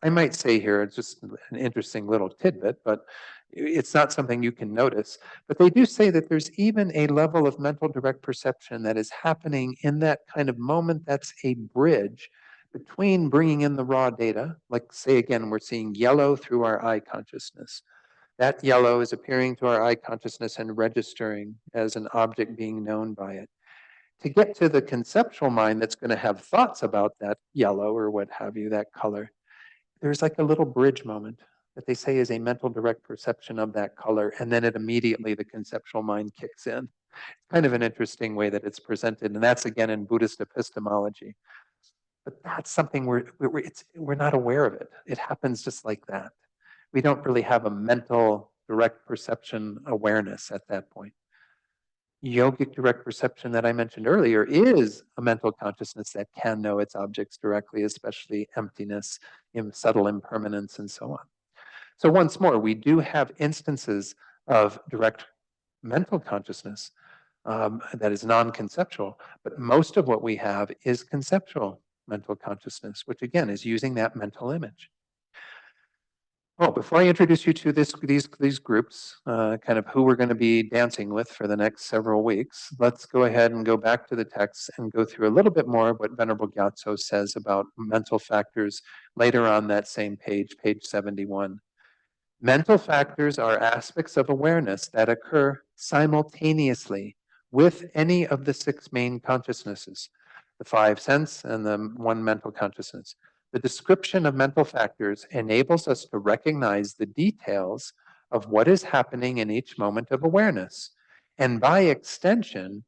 Speaker 1: I might say here, it's just an interesting little tidbit, but it's not something you can notice. But they do say that there's even a level of mental direct perception that is happening in that kind of moment that's a bridge between bringing in the raw data, like say again, we're seeing yellow through our eye consciousness. That yellow is appearing to our eye consciousness and registering as an object being known by it. To get to the conceptual mind that's going to have thoughts about that yellow or what have you, that color, there's like a little bridge moment that they say is a mental direct perception of that color, and then it immediately, the conceptual mind kicks in. Kind of an interesting way that it's presented, and that's again in Buddhist epistemology. But that's something we're not aware of it. It happens just like that. We don't really have a mental direct perception awareness at that point. Yogic direct perception that I mentioned earlier is a mental consciousness that can know its objects directly, especially emptiness, subtle impermanence, and so on. So once more, we do have instances of direct mental consciousness that is non-conceptual, but most of what we have is conceptual mental consciousness, which again is using that mental image. Well, before I introduce you to these groups, kind of who we're going to be dancing with for the next several weeks, let's go ahead and go back to the text and go through a little bit more of what Venerable Gyatso says about mental factors later on that same page, page 71. Mental factors are aspects of awareness that occur simultaneously with any of the 6 main consciousnesses, the 5 sense and the 1 mental consciousness. The description of mental factors enables us to recognize the details of what is happening in each moment of awareness, and by extension,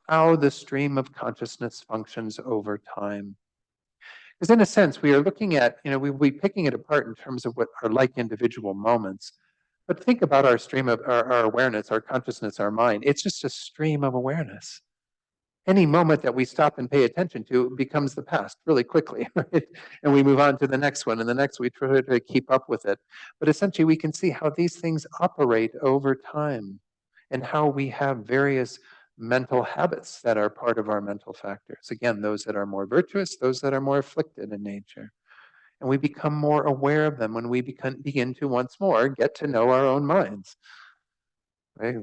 Speaker 1: how the stream of consciousness functions over time. Because in a sense, we are looking at, we'll be picking it apart in terms of what are like individual moments. But think about our stream of our awareness, our consciousness, our mind. It's just a stream of awareness. Any moment that we stop and pay attention to becomes the past really quickly, right? And we move on to the next one, and the next we try to keep up with it. But essentially, we can see how these things operate over time and how we have various mental habits that are part of our mental factors. Again, those that are more virtuous, those that are more afflicted in nature. And we become more aware of them when we begin to once more get to know our own minds. Right?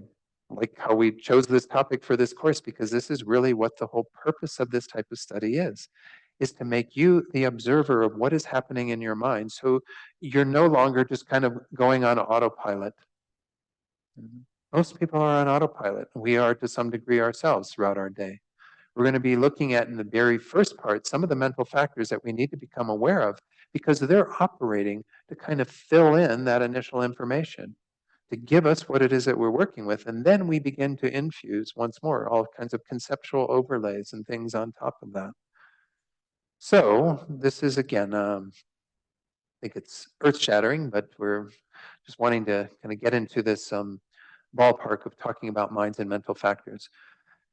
Speaker 1: Like how we chose this topic for this course, because this is really what the whole purpose of this type of study is to make you the observer of what is happening in your mind. So you're no longer just kind of going on autopilot. Most people are on autopilot. We are to some degree ourselves throughout our day. We're going to be looking at in the very first part some of the mental factors that we need to become aware of because they're operating to kind of fill in that initial information, to give us what it is that we're working with. And then we begin to infuse once more all kinds of conceptual overlays and things on top of that. So this is, again, I think it's earth-shattering, but we're just wanting to kind of get into this ballpark of talking about minds and mental factors.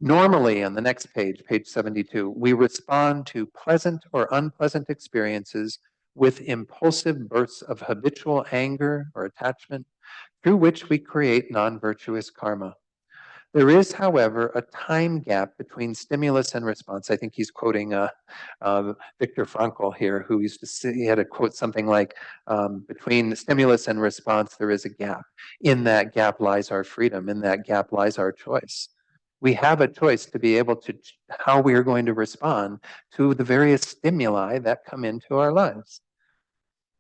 Speaker 1: Normally, on the next page, page 72, we respond to pleasant or unpleasant experiences with impulsive bursts of habitual anger or attachment, through which we create non-virtuous karma. There is, however, a time gap between stimulus and response. I think he's quoting Viktor Frankl here, who used to say, he had to quote something like, between stimulus and response, there is a gap. In that gap lies our freedom. In that gap lies our choice. We have a choice to be able to how we are going to respond to the various stimuli that come into our lives.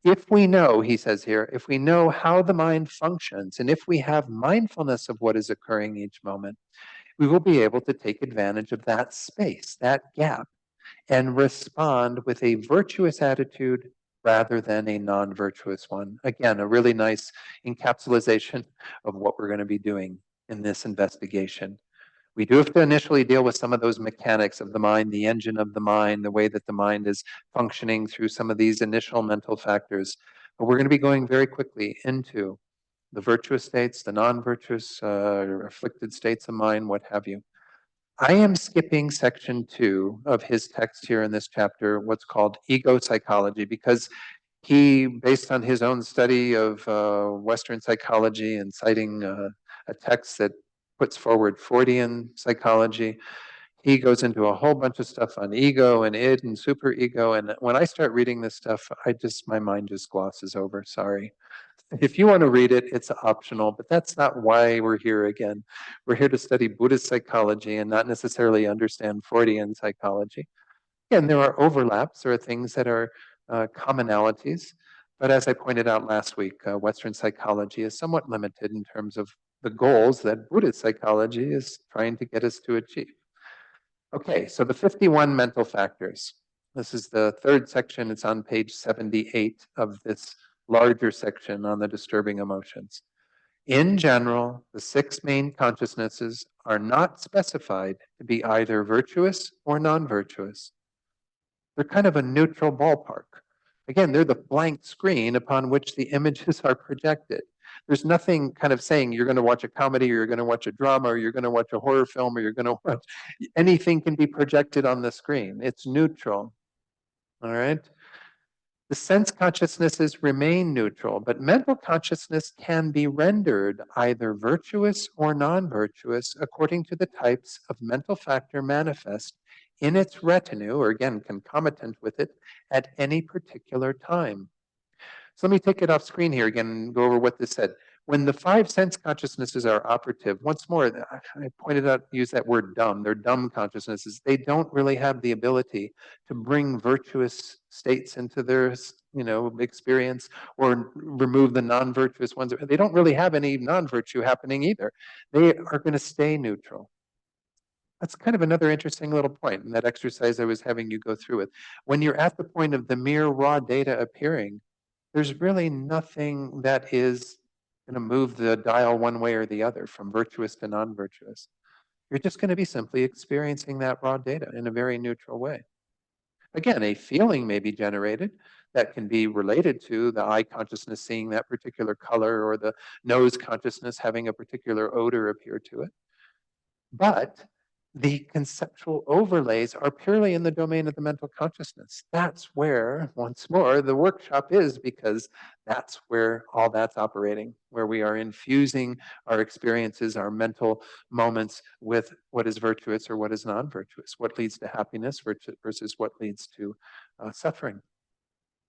Speaker 1: If we know, he says here, if we know how the mind functions, and if we have mindfulness of what is occurring each moment, we will be able to take advantage of that space, that gap, and respond with a virtuous attitude rather than a non-virtuous one. Again, a really nice encapsulation of what we're going to be doing in this investigation. We do have to initially deal with some of those mechanics of the mind, the engine of the mind, the way that the mind is functioning through some of these initial mental factors. But we're going to be going very quickly into the virtuous states, the non-virtuous, afflicted states of mind, what have you. I am skipping section 2 of his text here in this chapter, what's called ego psychology, because he, based on his own study of Western psychology and citing a text that puts forward Freudian psychology, he goes into a whole bunch of stuff on ego and id and superego. And when I start reading this stuff, my mind just glosses over. Sorry. If you want to read it, it's optional, but that's not why we're here again. We're here to study Buddhist psychology and not necessarily understand Freudian psychology. Again, there are overlaps, there are things that are commonalities, but as I pointed out last week, Western psychology is somewhat limited in terms of the goals that Buddhist psychology is trying to get us to achieve. Okay, so the 51 mental factors. This is the third section. It's on page 78 of this larger section on the disturbing emotions. In general, the 6 main consciousnesses are not specified to be either virtuous or non-virtuous. They're kind of a neutral ballpark. Again, they're the blank screen upon which the images are projected. There's nothing kind of saying you're going to watch a comedy or you're going to watch a drama or you're going to watch a horror film or you're going to watch anything can be projected on the screen. It's neutral. All right. The sense consciousnesses remain neutral, but mental consciousness can be rendered either virtuous or non-virtuous according to the types of mental factor manifest in its retinue, or again, concomitant with it, at any particular time. So let me take it off screen here again and go over what this said. When the 5 sense consciousnesses are operative, once more, I pointed out, use that word dumb. They're dumb consciousnesses. They don't really have the ability to bring virtuous states into their, experience or remove the non-virtuous ones. They don't really have any non-virtue happening either. They are going to stay neutral. That's kind of another interesting little point in that exercise I was having you go through with. When you're at the point of the mere raw data appearing, there's really nothing that is going to move the dial one way or the other from virtuous to non-virtuous. You're just going to be simply experiencing that raw data in a very neutral way. Again, a feeling may be generated that can be related to the eye consciousness seeing that particular color or the nose consciousness having a particular odor appear to it. But The conceptual overlays are purely in the domain of the mental consciousness. That's where, once more, the workshop is, because that's where all that's operating, where we are infusing our experiences, our mental moments with what is virtuous or what is non-virtuous, what leads to happiness versus what leads to suffering.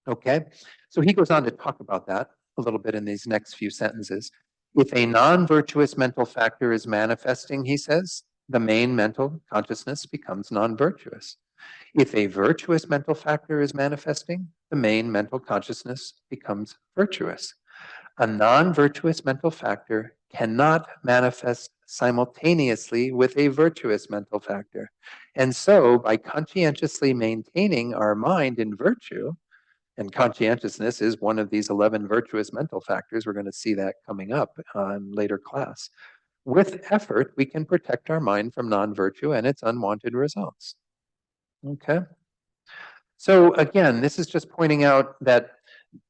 Speaker 1: Okay, so he goes on to talk about that a little bit in these next few sentences. If a non-virtuous mental factor is manifesting, he says, the main mental consciousness becomes non-virtuous. If a virtuous mental factor is manifesting, the main mental consciousness becomes virtuous. A non-virtuous mental factor cannot manifest simultaneously with a virtuous mental factor. And so, by conscientiously maintaining our mind in virtue, and conscientiousness is one of these 11 virtuous mental factors. We're going to see that coming up in later class. With effort, we can protect our mind from non-virtue and its unwanted results. Okay? So again, this is just pointing out that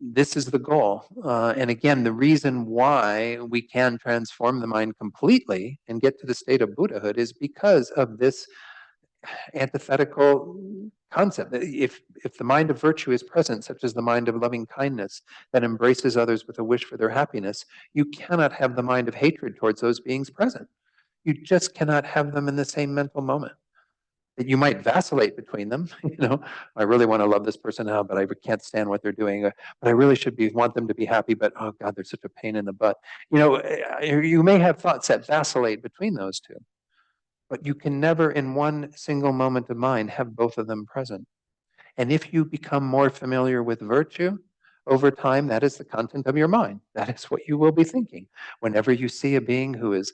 Speaker 1: this is the goal. And again, the reason why we can transform the mind completely and get to the state of Buddhahood is because of this antithetical concept. If the mind of virtue is present, such as the mind of loving kindness that embraces others with a wish for their happiness, you cannot have the mind of hatred towards those beings present. You just cannot have them in the same mental moment. That you might vacillate between them. I really want to love this person now, but I can't stand what they're doing. But I really want them to be happy, but oh God, they're such a pain in the butt. You may have thoughts that vacillate between those two. But you can never, in one single moment of mind, have both of them present. And if you become more familiar with virtue, over time, that is the content of your mind. That is what you will be thinking. Whenever you see a being who is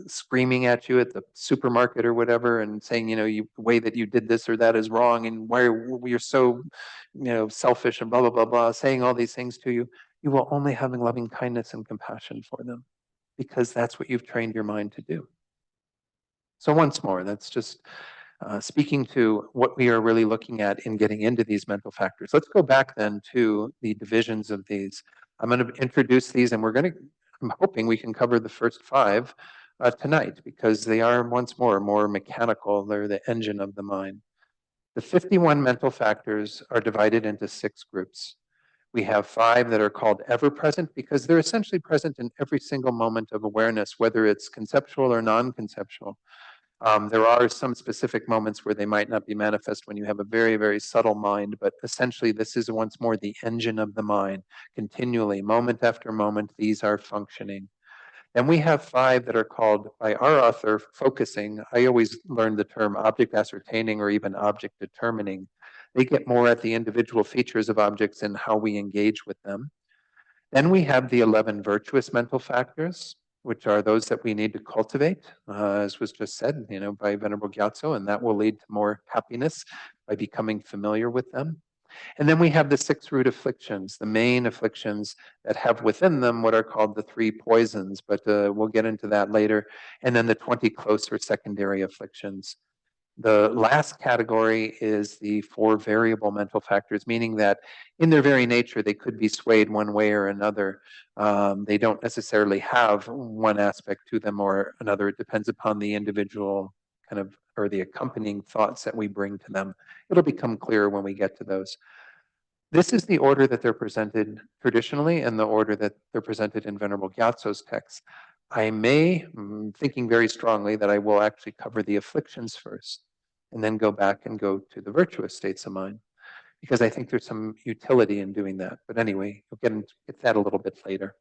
Speaker 1: screaming at you at the supermarket or whatever and saying, the way that you did this or that is wrong, and why you're so, selfish and blah, blah, blah, blah, saying all these things to you, you will only have loving kindness and compassion for them, because that's what you've trained your mind to do. So once more, that's just speaking to what we are really looking at in getting into these mental factors. Let's go back then to the divisions of these. I'm going to introduce these, and I'm hoping we can cover the first 5 tonight, because they are, once more mechanical. They're the engine of the mind. The 51 mental factors are divided into 6 groups. We have 5 that are called ever-present, because they're essentially present in every single moment of awareness, whether it's conceptual or non-conceptual. There are some specific moments where they might not be manifest when you have a very, very subtle mind, but essentially this is once more the engine of the mind. Continually, moment after moment, these are functioning. Then we have 5 that are called, by our author, focusing. I always learned the term object ascertaining or even object determining. They get more at the individual features of objects and how we engage with them. Then we have the 11 virtuous mental factors, which are those that we need to cultivate, as was just said, by Venerable Gyatso, and that will lead to more happiness by becoming familiar with them. And then we have the 6 root afflictions, the main afflictions that have within them what are called the 3 poisons, but we'll get into that later. And then the 20 close or secondary afflictions. The last category is the 4 variable mental factors, meaning that in their very nature, they could be swayed one way or another. They don't necessarily have one aspect to them or another. It depends upon the individual or the accompanying thoughts that we bring to them. It'll become clearer when we get to those. This is the order that they're presented traditionally and the order that they're presented in Venerable Gyatso's text. I'm thinking very strongly that I will actually cover the afflictions first, and then go back and go to the virtuous states of mind, because I think there's some utility in doing that. But anyway, we'll get that a little bit later.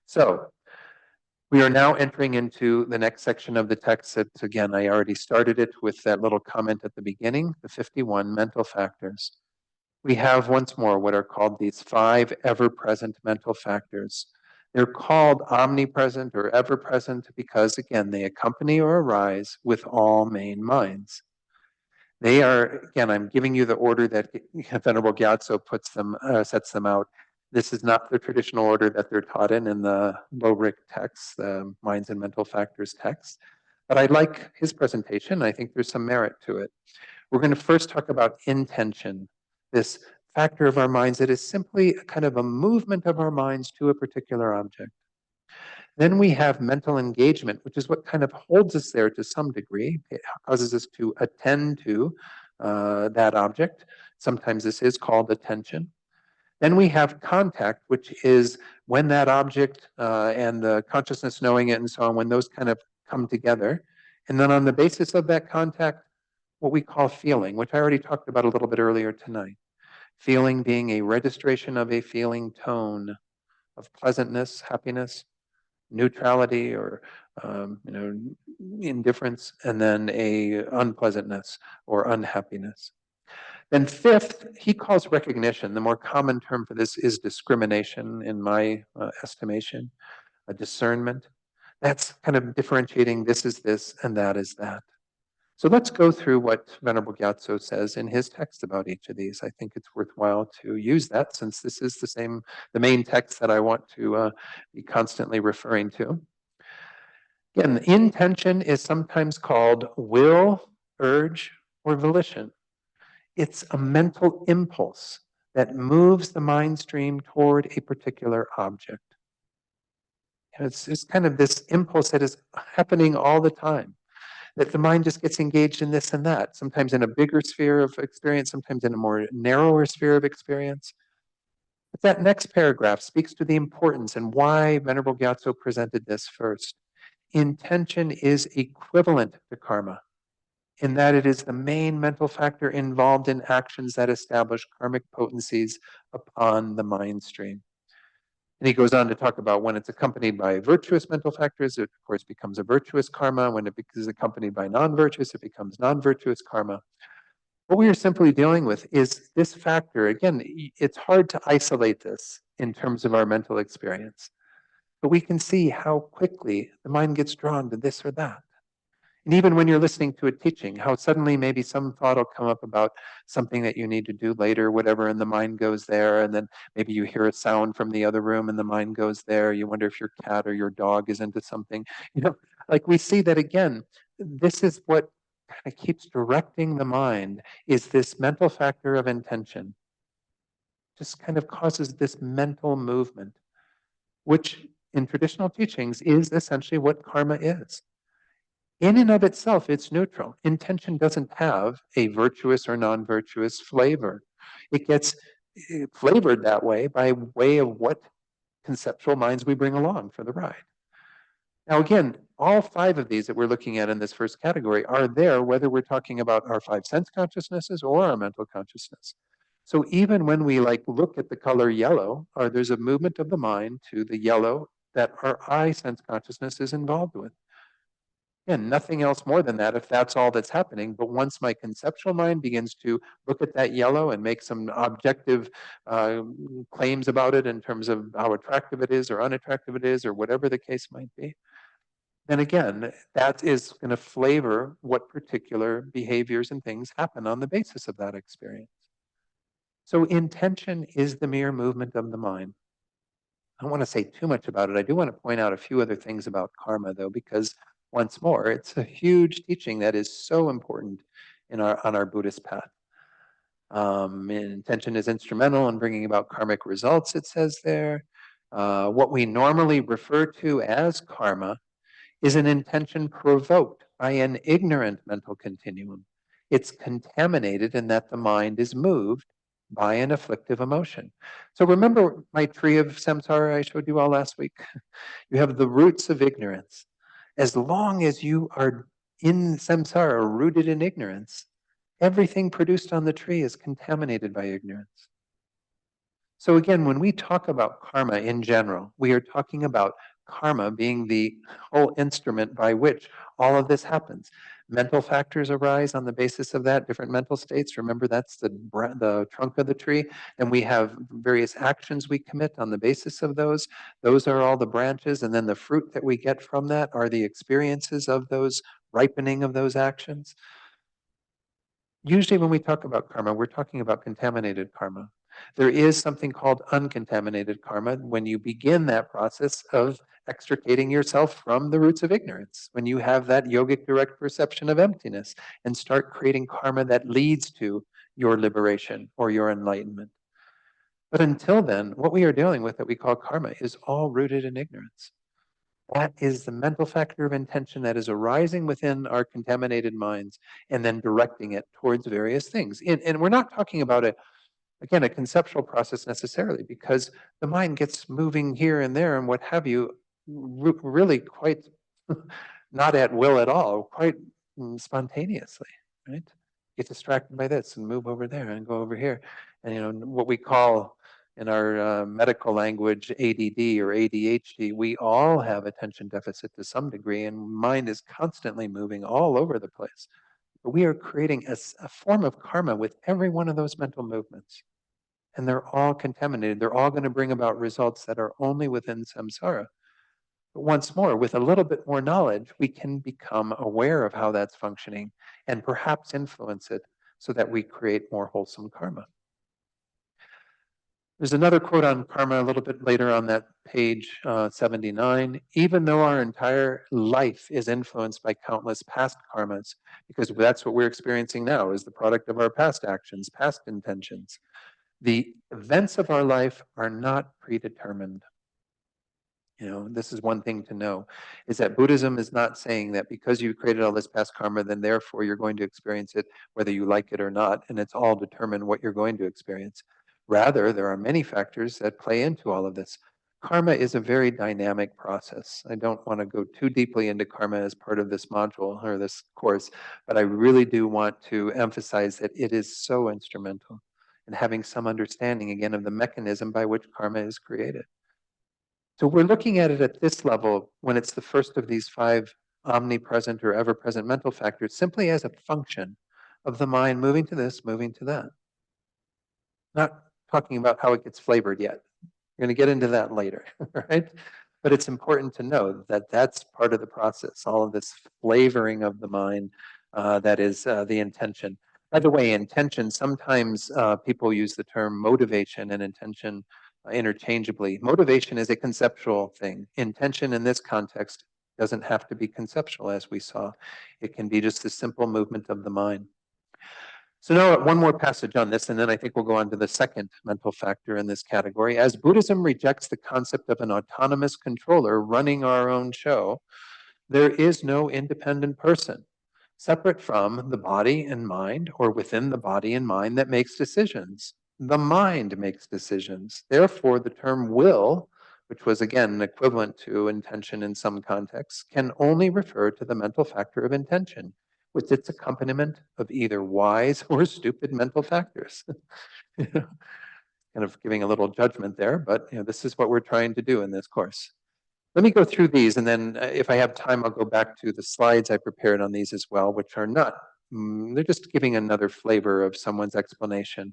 Speaker 1: So we are now entering into the next section of the text that, again, I already started it with that little comment at the beginning, the 51 mental factors. We have once more what are called these 5 ever-present mental factors. They're called omnipresent or ever-present because, again, they accompany or arise with all main minds. They are, again, I'm giving you the order that Venerable Gyatso sets them out. This is not the traditional order that they're taught in the Low-Rick text, the Minds and Mental Factors text. But I like his presentation. I think there's some merit to it. We're going to first talk about intention, this factor of our minds that is simply kind of a movement of our minds to a particular object. Then we have mental engagement, which is what kind of holds us there to some degree. It causes us to attend to that object. Sometimes this is called attention. Then we have contact, which is when that object and the consciousness knowing it and so on, when those kind of come together. And then on the basis of that contact, what we call feeling, which I already talked about a little bit earlier tonight. Feeling being a registration of a feeling tone of pleasantness, happiness, neutrality, or indifference, and then a unpleasantness or unhappiness. Then fifth, he calls recognition. The more common term for this is discrimination, in my estimation, a discernment. That's kind of differentiating this is this and that is that. So let's go through what Venerable Gyatso says in his text about each of these. I think it's worthwhile to use that since this is the main text that I want to be constantly referring to. Again, intention is sometimes called will, urge, or volition. It's a mental impulse that moves the mind stream toward a particular object. And it's kind of this impulse that is happening all the time, that the mind just gets engaged in this and that, sometimes in a bigger sphere of experience, sometimes in a more narrower sphere of experience. But that next paragraph speaks to the importance and why Venerable Gyatso presented this first. Intention is equivalent to karma, in that it is the main mental factor involved in actions that establish karmic potencies upon the mind stream. And he goes on to talk about when it's accompanied by virtuous mental factors, it of course becomes a virtuous karma. When it is accompanied by non-virtuous, it becomes non-virtuous karma. What we are simply dealing with is this factor. Again, it's hard to isolate this in terms of our mental experience, but we can see how quickly the mind gets drawn to this or that. And even when you're listening to a teaching, how suddenly maybe some thought will come up about something that you need to do later, whatever, and the mind goes there. And then maybe you hear a sound from the other room and the mind goes there. You wonder if your cat or your dog is into something. Like we see that again, this is what kind of keeps directing the mind, is this mental factor of intention. Just kind of causes this mental movement, which in traditional teachings is essentially what karma is. In and of itself, it's neutral. Intention doesn't have a virtuous or non-virtuous flavor. It gets flavored that way by way of what conceptual minds we bring along for the ride. Now, again, all five of these that we're looking at in this first category are there, whether we're talking about our five sense consciousnesses or our mental consciousness. So even when we look at the color yellow, there's a movement of the mind to the yellow that our eye sense consciousness is involved with. And nothing else more than that if that's all that's happening. But once my conceptual mind begins to look at that yellow and make some objective claims about it in terms of how attractive it is or unattractive it is or whatever the case might be, then again, that is going to flavor what particular behaviors and things happen on the basis of that experience. So intention is the mere movement of the mind. I don't want to say too much about it. I do want to point out a few other things about karma, though, because once more, it's a huge teaching that is so important on our Buddhist path. Intention is instrumental in bringing about karmic results, it says there. What we normally refer to as karma is an intention provoked by an ignorant mental continuum. It's contaminated in that the mind is moved by an afflictive emotion. So remember my tree of samsara I showed you all last week? You have the roots of ignorance. As long as you are in samsara, rooted in ignorance, everything produced on the tree is contaminated by ignorance. So again, when we talk about karma in general, we are talking about karma being the whole instrument by which all of this happens. Mental factors arise on the basis of that, different mental states. Remember, that's the trunk of the tree. And we have various actions we commit on the basis of those. Those are all the branches. And then the fruit that we get from that are the experiences of those ripening of those actions. Usually when we talk about karma, we're talking about contaminated karma. There is something called uncontaminated karma when you begin that process of extricating yourself from the roots of ignorance, when you have that yogic direct perception of emptiness and start creating karma that leads to your liberation or your enlightenment. But until then, what we are dealing with that we call karma is all rooted in ignorance. That is the mental factor of intention that is arising within our contaminated minds and then directing it towards various things. And we're not talking about again, a conceptual process necessarily, because the mind gets moving here and there and what have you, really quite not at will at all, quite spontaneously, right? Get distracted by this and move over there and go over here. And, what we call in our medical language ADD or ADHD, we all have attention deficit to some degree, and mind is constantly moving all over the place. But we are creating a form of karma with every one of those mental movements. And they're all contaminated. They're all going to bring about results that are only within samsara. But once more, with a little bit more knowledge, we can become aware of how that's functioning and perhaps influence it so that we create more wholesome karma. There's another quote on karma a little bit later on that page 79. Even though our entire life is influenced by countless past karmas, because that's what we're experiencing now, is the product of our past actions, past intentions. The events of our life are not predetermined. This is one thing to know, is that Buddhism is not saying that because you created all this past karma, then therefore you're going to experience it whether you like it or not, and it's all determined what you're going to experience. Rather, there are many factors that play into all of this. Karma is a very dynamic process. I don't want to go too deeply into karma as part of this module or this course, but I really do want to emphasize that it is so instrumental in having some understanding, again, of the mechanism by which karma is created. So we're looking at it at this level when it's the first of these 5 omnipresent or ever-present mental factors, simply as a function of the mind moving to this, moving to that. Not talking about how it gets flavored yet. We're going to get into that later, right? But it's important to know that that's part of the process, all of this flavoring of the mind that is the intention. By the way, intention, sometimes people use the term motivation and intention interchangeably. Motivation is a conceptual thing. Intention in this context doesn't have to be conceptual, as we saw. It can be just a simple movement of the mind. So now one more passage on this, and then I think we'll go on to the second mental factor in this category. As Buddhism rejects the concept of an autonomous controller running our own show, there is no independent person separate from the body and mind, or within the body and mind, that makes decisions. The mind makes decisions. Therefore, the term will, which was again equivalent to intention in some contexts, can only refer to the mental factor of intention, with its accompaniment of either wise or stupid mental factors. Kind of giving a little judgment there, but this is what we're trying to do in this course. Let me go through these, and then if I have time, I'll go back to the slides I prepared on these as well, which are not, they're just giving another flavor of someone's explanation.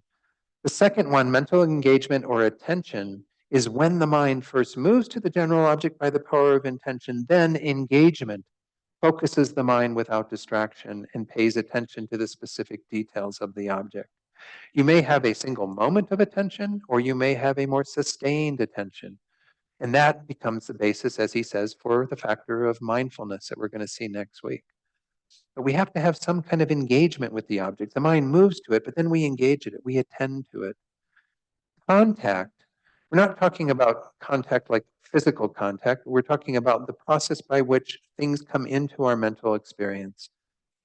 Speaker 1: The second one, mental engagement or attention, is when the mind first moves to the general object by the power of intention, then engagement focuses the mind without distraction and pays attention to the specific details of the object. You may have a single moment of attention, or you may have a more sustained attention. And that becomes the basis, as he says, for the factor of mindfulness that we're going to see next week. But we have to have some kind of engagement with the object. The mind moves to it, but then we engage it, we attend to it. Contact, we're not talking about contact like physical contact. We're talking about the process by which things come into our mental experience.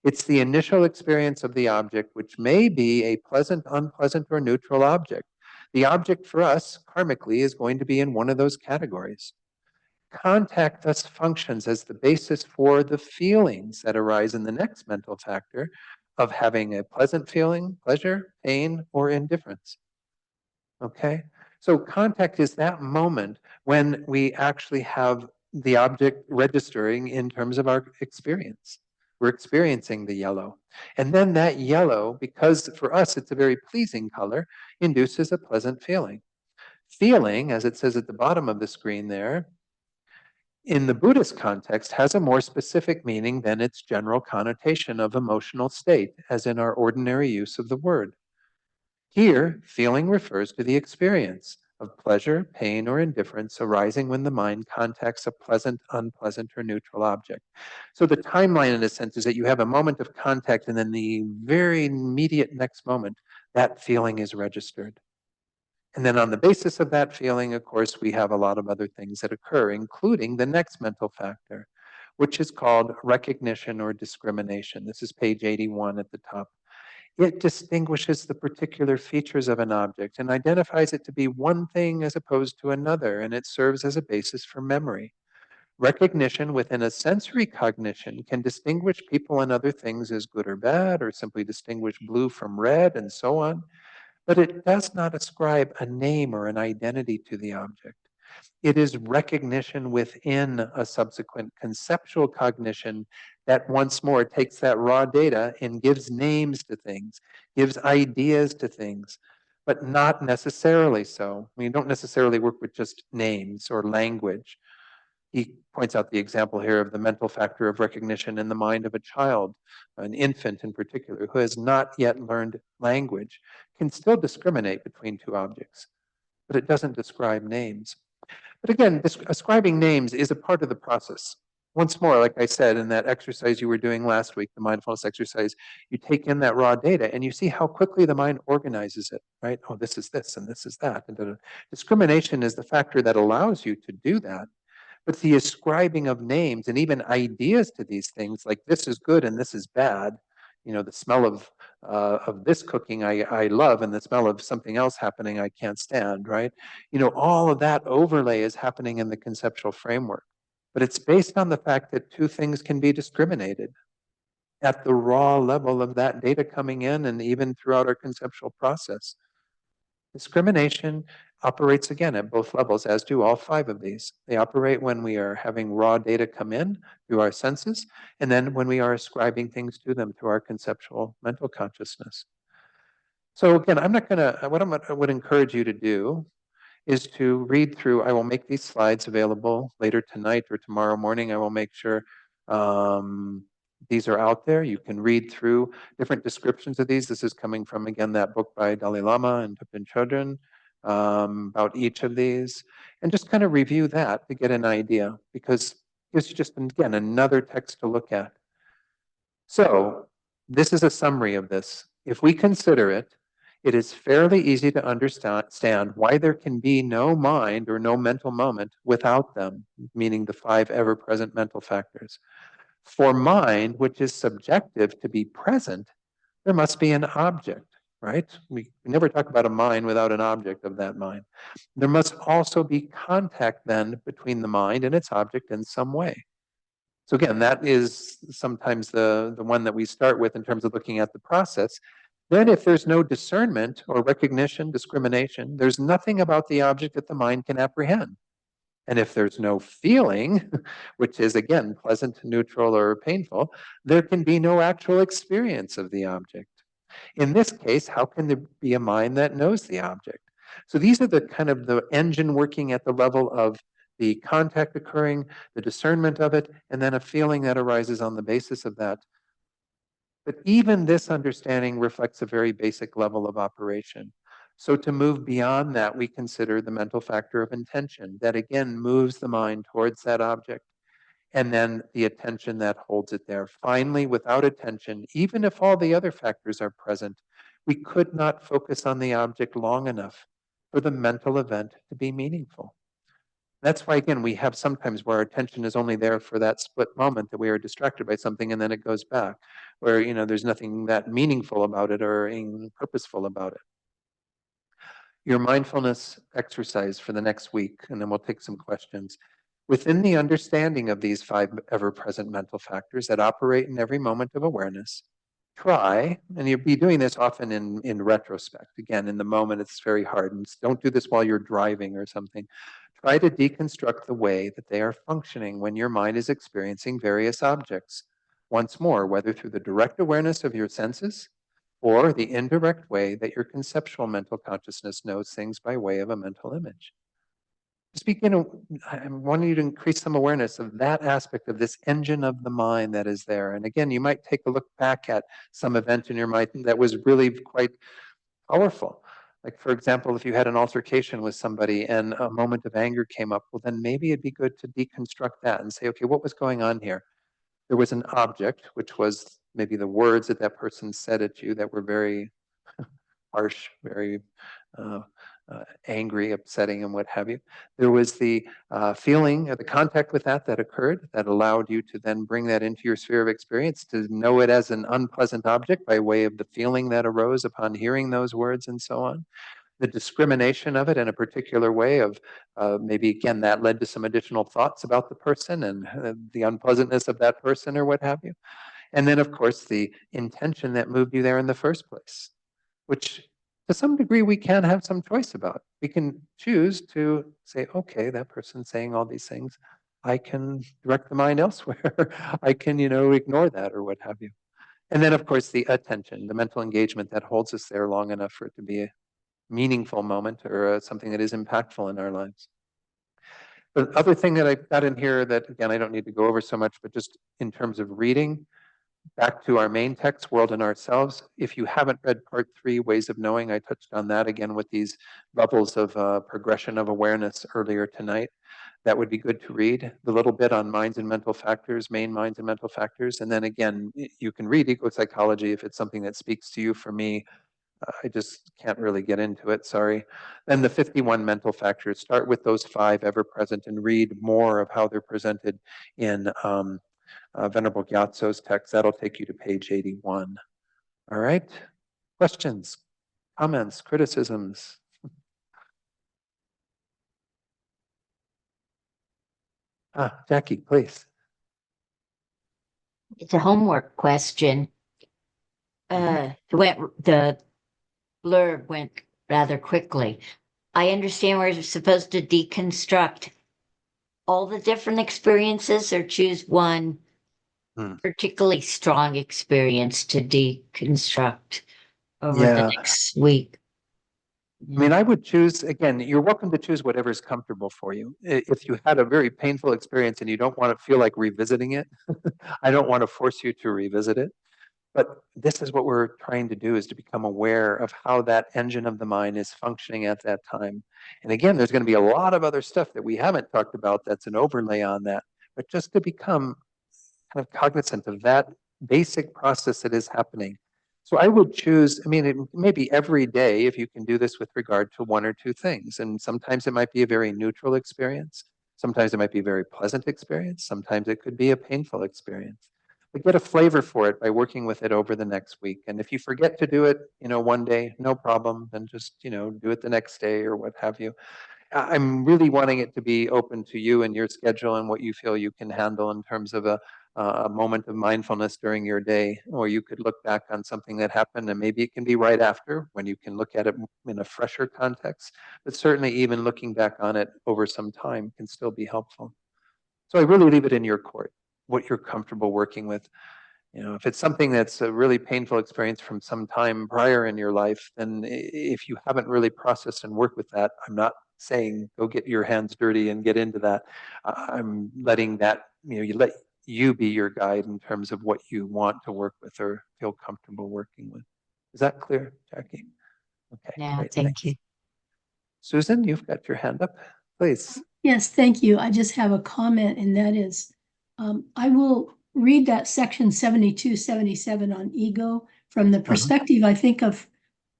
Speaker 1: It's the initial experience of the object, which may be a pleasant, unpleasant, or neutral object. The object for us, karmically, is going to be in one of those categories. Contact thus functions as the basis for the feelings that arise in the next mental factor of having a pleasant feeling, pleasure, pain, or indifference. Okay? So contact is that moment when we actually have the object registering in terms of our experience. We're experiencing the yellow. And then that yellow, because for us it's a very pleasing color, induces a pleasant feeling. Feeling, as it says at the bottom of the screen there, in the Buddhist context, has a more specific meaning than its general connotation of emotional state, as in our ordinary use of the word. Here, feeling refers to the experience of pleasure, pain, or indifference arising when the mind contacts a pleasant, unpleasant, or neutral object. So the timeline, in a sense, is that you have a moment of contact, and then the very immediate next moment, that feeling is registered. And then on the basis of that feeling, of course, we have a lot of other things that occur, including the next mental factor, which is called recognition or discrimination. This is page 81 at the top. It distinguishes the particular features of an object and identifies it to be one thing as opposed to another, and it serves as a basis for memory. Recognition within a sensory cognition can distinguish people and other things as good or bad, or simply distinguish blue from red, and so on. But it does not ascribe a name or an identity to the object. It is recognition within a subsequent conceptual cognition that once more takes that raw data and gives names to things, gives ideas to things, but not necessarily so. I mean, you don't necessarily work with just names or language. He points out the example here of the mental factor of recognition in the mind of a child, an infant in particular, who has not yet learned language, can still discriminate between two objects, but it doesn't describe names. But again, ascribing names is a part of the process. Once more, like I said, in that exercise you were doing last week, the mindfulness exercise, you take in that raw data and you see how quickly the mind organizes it, right? Oh, this is this and this is that. And discrimination is the factor that allows you to do that. But the ascribing of names and even ideas to these things, like this is good and this is bad, the smell of this cooking I love, and the smell of something else happening I can't stand, right? All of that overlay is happening in the conceptual framework. But it's based on the fact that two things can be discriminated at the raw level of that data coming in and even throughout our conceptual process. Discrimination operates again at both levels, as do all five of these. They operate when we are having raw data come in through our senses, and then when we are ascribing things to them through our conceptual mental consciousness. So again, I'm not going to, what I would encourage you to do is to read through. I will make these slides available later tonight or tomorrow morning. I will make sure these are out there. You can read through different descriptions of these. This is coming from, again, that book by Dalai Lama and Thupten Chodron about each of these. And just kind of review that to get an idea, because it's just, again, another text to look at. So this is a summary of this. If we consider it, it is fairly easy to understand why there can be no mind or no mental moment without them, meaning the five ever-present mental factors. For mind, which is subjective, to be present, there must be an object, right? We never talk about a mind without an object of that mind. There must also be contact then between the mind and its object in some way. So again, that is sometimes the one that we start with in terms of looking at the process. Then if there's no discernment or recognition, discrimination, there's nothing about the object that the mind can apprehend. And if there's no feeling, which is again pleasant, neutral, or painful, there can be no actual experience of the object. In this case, how can there be a mind that knows the object? So these are the kind of the engine working at the level of the contact occurring, the discernment of it, and then a feeling that arises on the basis of that. But even this understanding reflects a very basic level of operation. So to move beyond that, we consider the mental factor of intention, that again moves the mind towards that object, and then the attention that holds it there. Finally, without attention, even if all the other factors are present, we could not focus on the object long enough for the mental event to be meaningful. That's why, again, we have sometimes where our attention is only there for that split moment that we are distracted by something and then it goes back, where, there's nothing that meaningful about it or purposeful about it. Your mindfulness exercise for the next week, and then we'll take some questions. Within the understanding of these five ever-present mental factors that operate in every moment of awareness, try, and you'll be doing this often in retrospect. Again, in the moment, it's very hard. And don't do this while you're driving or something. Try to deconstruct the way that they are functioning when your mind is experiencing various objects. Once more, whether through the direct awareness of your senses or the indirect way that your conceptual mental consciousness knows things by way of a mental image. Just begin, I'm wanting you to increase some awareness of that aspect of this engine of the mind that is there. And again, you might take a look back at some event in your mind that was really quite powerful. Like, for example, if you had an altercation with somebody and a moment of anger came up, well, then maybe it'd be good to deconstruct that and say, okay, what was going on here? There was an object, which was maybe the words that that person said at you that were very harsh, very angry, upsetting, and what have you. There was the feeling, the contact with that occurred that allowed you to then bring that into your sphere of experience, to know it as an unpleasant object by way of the feeling that arose upon hearing those words and so on. The discrimination of it in a particular way of maybe, again, that led to some additional thoughts about the person and the unpleasantness of that person or what have you. And then, of course, the intention that moved you there in the first place, which to some degree we can have some choice about. We can choose to say, okay, that person's saying all these things. I can direct the mind elsewhere. I can, ignore that or what have you. And then, of course, the attention, the mental engagement that holds us there long enough for it to be a meaningful moment or something that is impactful in our lives. The other thing that I got in here that, again, I don't need to go over so much, but just in terms of reading, back to our main text, World and Ourselves. If you haven't read part 3, Ways of Knowing, I touched on that again with these bubbles of progression of awareness earlier tonight. That would be good to read. The little bit on minds and mental factors, main minds and mental factors. And then again, you can read Ego Psychology if it's something that speaks to you. For me, I just can't really get into it, sorry. Then the 51 mental factors, start with those 5 ever present and read more of how they're presented in Venerable Gyatso's text. That'll take you to page 81. All right. Questions, comments, criticisms? Jackie, please.
Speaker 2: It's a homework question. The blurb went rather quickly. I understand we're supposed to deconstruct all the different experiences or choose one particularly strong experience to deconstruct over the next week.
Speaker 1: I mean, I would choose, again, you're welcome to choose whatever's comfortable for you. If you had a very painful experience and you don't want to feel like revisiting it, I don't want to force you to revisit it. But this is what we're trying to do, is to become aware of how that engine of the mind is functioning at that time. And again, there's going to be a lot of other stuff that we haven't talked about that's an overlay on that. But just to become kind of cognizant of that basic process that is happening. So I would choose, I mean, it may be every day if you can do this with regard to 1 or 2 things. And sometimes it might be a very neutral experience. Sometimes it might be a very pleasant experience. Sometimes it could be a painful experience. But get a flavor for it by working with it over the next week. And if you forget to do it, one day, no problem. Then just, do it the next day or what have you. I'm really wanting it to be open to you and your schedule and what you feel you can handle in terms of a moment of mindfulness during your day, or you could look back on something that happened, and maybe it can be right after when you can look at it in a fresher context, but certainly even looking back on it over some time can still be helpful. So I really leave it in your court, what you're comfortable working with. If it's something that's a really painful experience from some time prior in your life, then if you haven't really processed and worked with that, I'm not saying go get your hands dirty and get into that. I'm letting that, you let you be your guide in terms of what you want to work with or feel comfortable working with. Is that clear, Jackie? Okay,
Speaker 2: Yeah,
Speaker 1: great.
Speaker 2: thank you.
Speaker 1: Susan, you've got your hand up, please.
Speaker 3: Yes, thank you. I just have a comment, and that is, I will read that section 72, 77 on ego from the perspective, I think, of,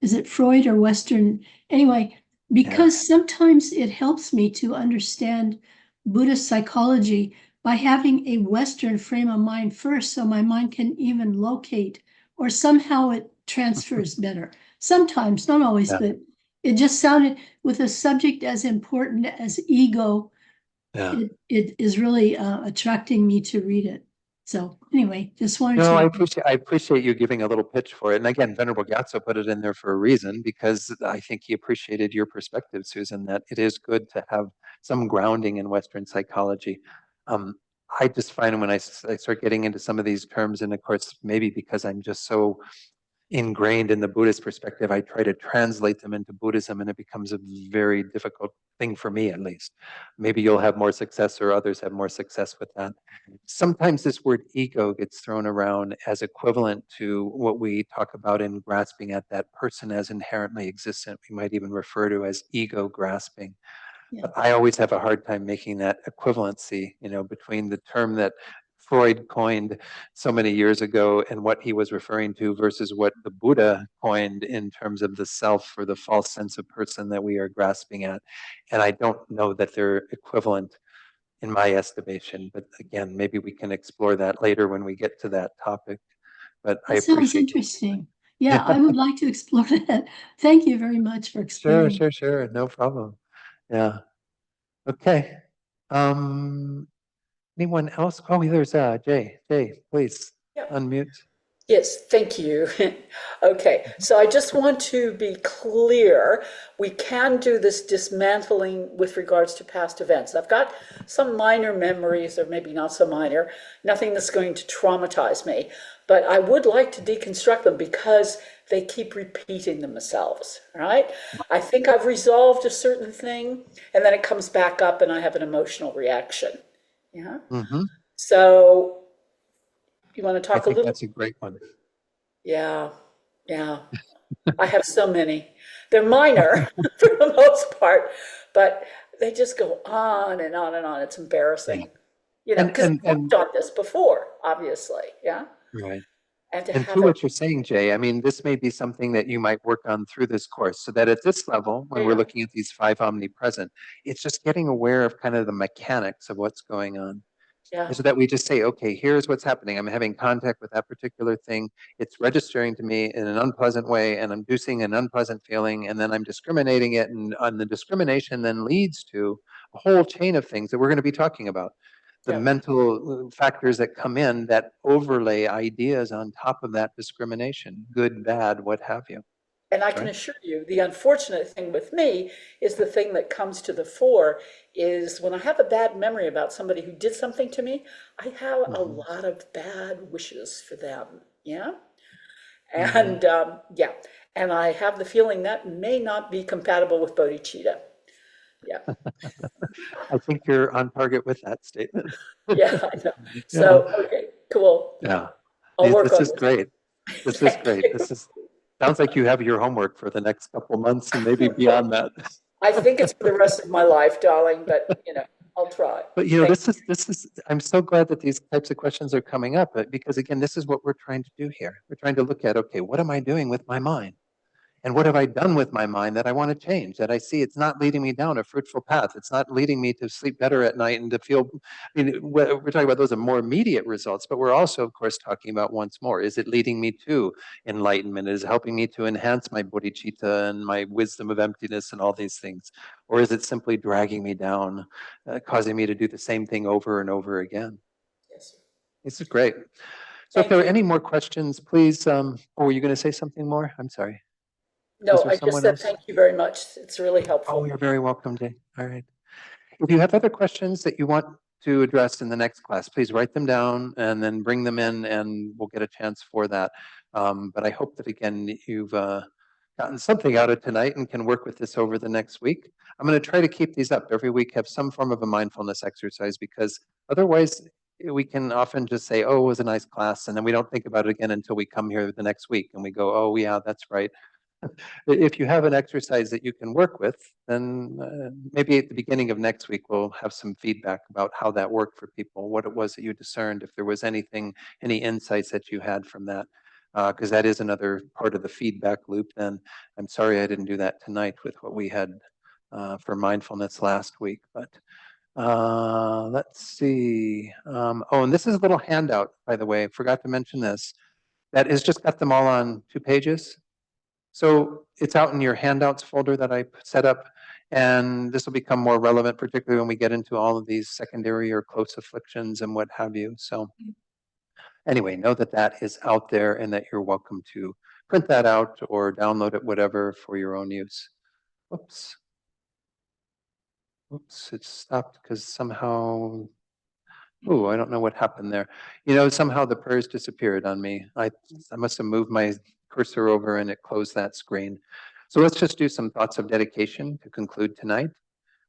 Speaker 3: is it Freud or Western? Anyway, because sometimes it helps me to understand Buddhist psychology by having a Western frame of mind first, so my mind can even locate, or somehow it transfers better. Sometimes, not always, but it just sounded, with a subject as important as ego, it is really attracting me to read it. So anyway, just wanted
Speaker 1: No,
Speaker 3: to.
Speaker 1: I appreciate you giving a little pitch for it. And again, Venerable Gyatso put it in there for a reason, because I think he appreciated your perspective, Susan, that it is good to have some grounding in Western psychology. I just find when I start getting into some of these terms, and of course, maybe because I'm just so ingrained in the Buddhist perspective, I try to translate them into Buddhism, and it becomes a very difficult thing for me, at least. Maybe you'll have more success or others have more success with that. Sometimes this word ego gets thrown around as equivalent to what we talk about in grasping at that person as inherently existent. We might even refer to as ego grasping. But I always have a hard time making that equivalency, between the term that Freud coined so many years ago and what he was referring to versus what the Buddha coined in terms of the self or the false sense of person that we are grasping at. And I don't know that they're equivalent in my estimation, but again, maybe we can explore that later when we get to that topic. But I
Speaker 3: That sounds
Speaker 1: appreciate
Speaker 3: interesting. Yeah, I
Speaker 1: it.
Speaker 3: would like to explore that. Thank you very much for
Speaker 1: Sure,
Speaker 3: explaining.
Speaker 1: sure, sure. No problem. Yeah. Okay. Um, anyone else? Oh, there's Jay. Jay, please
Speaker 4: Yeah.
Speaker 1: unmute.
Speaker 4: Yes, thank you. Okay, so I just want to be clear. We can do this dismantling with regards to past events. I've got some minor memories, or maybe not so minor, nothing that's going to traumatize me, but I would like to deconstruct them because they keep repeating themselves, right? I think I've resolved a certain thing, and then it comes back up and I have an emotional reaction. Yeah.
Speaker 1: Mm-hmm.
Speaker 4: So you want to
Speaker 1: I
Speaker 4: talk a
Speaker 1: think
Speaker 4: little?
Speaker 1: that's a great one.
Speaker 4: Yeah, yeah. I have so many. They're minor for the most part, but they just go on and on and on. It's
Speaker 1: Yeah.
Speaker 4: embarrassing,
Speaker 1: And
Speaker 4: because
Speaker 1: and
Speaker 4: I've
Speaker 1: and
Speaker 4: worked on this before, obviously, yeah.
Speaker 1: right.
Speaker 4: And to
Speaker 1: And
Speaker 4: have
Speaker 1: to
Speaker 4: it,
Speaker 1: what you're saying, Jay, I mean, this may be something that you might work on through this course, so that at this level, when we're
Speaker 4: yeah,
Speaker 1: looking at these five omnipresent, it's just getting aware of kind of the mechanics of what's going on.
Speaker 4: yeah,
Speaker 1: And so that we just say, okay, here's what's happening. I'm having contact with that particular thing. It's registering to me in an unpleasant way, and I'm inducing an unpleasant feeling, and then I'm discriminating it. And on the discrimination then leads to a whole chain of things that we're going to be talking about. The
Speaker 4: yeah.
Speaker 1: mental factors that come in that overlay ideas on top of that discrimination, good, bad, what have you.
Speaker 4: And I can
Speaker 1: Right?
Speaker 4: assure you, the unfortunate thing with me is the thing that comes to the fore is when I have a bad memory about somebody who did something to me, I have a
Speaker 1: Mhm.
Speaker 4: lot of bad wishes for them, yeah?
Speaker 1: Mhm.
Speaker 4: And yeah, and I have the feeling that may not be compatible with bodhicitta. Yeah,
Speaker 1: I think you're on target with that statement.
Speaker 4: yeah, I know.
Speaker 1: Yeah.
Speaker 4: So, okay, cool.
Speaker 1: Yeah.
Speaker 4: I'll work
Speaker 1: This
Speaker 4: on
Speaker 1: is
Speaker 4: this.
Speaker 1: great. This is
Speaker 4: Thank
Speaker 1: great.
Speaker 4: you.
Speaker 1: This is sounds like you have your homework for the next couple months and maybe beyond that.
Speaker 4: I think it's for the rest of my life, darling, but I'll try.
Speaker 1: But
Speaker 4: Thank
Speaker 1: this is I'm so glad that these types of questions are coming up because again, this is what we're trying to do here. We're trying to look at, okay, what am I doing with my mind? And what have I done with my mind that I want to change? That I see it's not leading me down a fruitful path. It's not leading me to sleep better at night and to feel. I mean, we're talking about those are more immediate results, but we're also, of course, talking about once more. Is it leading me to enlightenment? Is it helping me to enhance my bodhicitta and my wisdom of emptiness and all these things? Or is it simply dragging me down, causing me to do the same thing over and over again?
Speaker 4: you. Yes, sir.
Speaker 1: This is great. So if there
Speaker 4: Thank
Speaker 1: are
Speaker 4: you.
Speaker 1: any more questions, please, were you going to say something more? I'm sorry. Was
Speaker 4: No,
Speaker 1: there
Speaker 4: I just
Speaker 1: someone
Speaker 4: said
Speaker 1: else?
Speaker 4: thank you very much. It's really
Speaker 1: Oh,
Speaker 4: helpful.
Speaker 1: you're very welcome, Jay. All right. If you have other questions that you want to address in the next class, please write them down and then bring them in and we'll get a chance for that. But I hope that again, you've gotten something out of tonight and can work with this over the next week. I'm going to try to keep these up every week, have some form of a mindfulness exercise because otherwise we can often just say, oh, it was a nice class. And then we don't think about it again until we come here the next week and we go, oh, yeah, that's right. If you have an exercise that you can work with, then maybe at the beginning of next week, we'll have some feedback about how that worked for people, what it was that you discerned, if there was anything, any insights that you had from that. Because that is another part of the feedback loop. Then I'm sorry I didn't do that tonight with what we had for mindfulness last week. But let's see. Oh, and this is a little handout, by the way. I forgot to mention this. That is just got them all on 2 pages. So it's out in your handouts folder that I set up, and this will become more relevant, particularly when we get into all of these secondary or close afflictions and what have you. So anyway, know that that is out there and that you're welcome to print that out or download it, whatever, for your own use. Whoops. Whoops, it stopped because somehow, oh, I don't know what happened there. Somehow the prayers disappeared on me. I must have moved my cursor over and it closed that screen. So let's just do some thoughts of dedication to conclude tonight.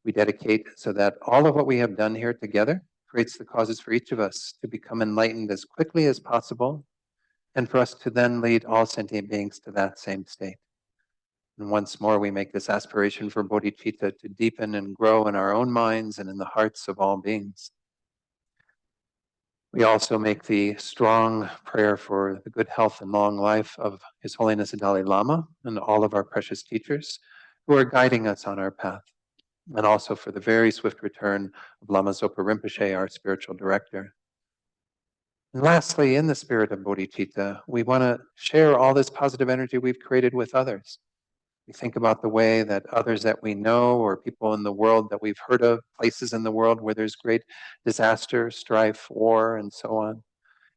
Speaker 1: We dedicate so that all of what we have done here together creates the causes for each of us to become enlightened as quickly as possible, and for us to then lead all sentient beings to that same state. And once more, we make this aspiration for bodhicitta to deepen and grow in our own minds and in the hearts of all beings. We also make the strong prayer for the good health and long life of His Holiness the Dalai Lama and all of our precious teachers who are guiding us on our path, and also for the very swift return of Lama Zopa Rinpoche, our spiritual director. And lastly, in the spirit of bodhicitta, we want to share all this positive energy we've created with others. We think about the way that others that we know or people in the world that we've heard of, places in the world where there's great disaster, strife, war, and so on.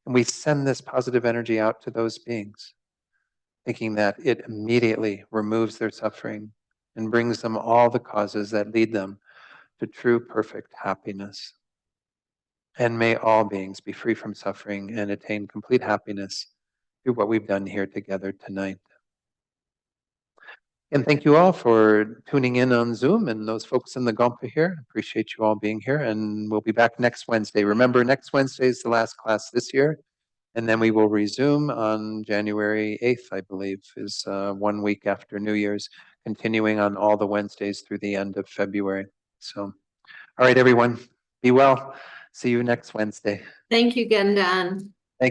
Speaker 1: And we send this positive energy out to those beings, thinking that it immediately removes their suffering and brings them all the causes that lead them to true, perfect happiness. And may all beings be free from suffering and attain complete happiness through what we've done here together tonight. And thank you all for tuning in on Zoom, and those folks in the Gompa here. Appreciate you all being here, and we'll be back next Wednesday. Remember, next Wednesday is the last class this year, and then we will resume on January 8th, I believe, is 1 week after New Year's, continuing on all the Wednesdays through the end of February. So, all right, everyone, be well. See you next Wednesday.
Speaker 5: Thank you, Gendan.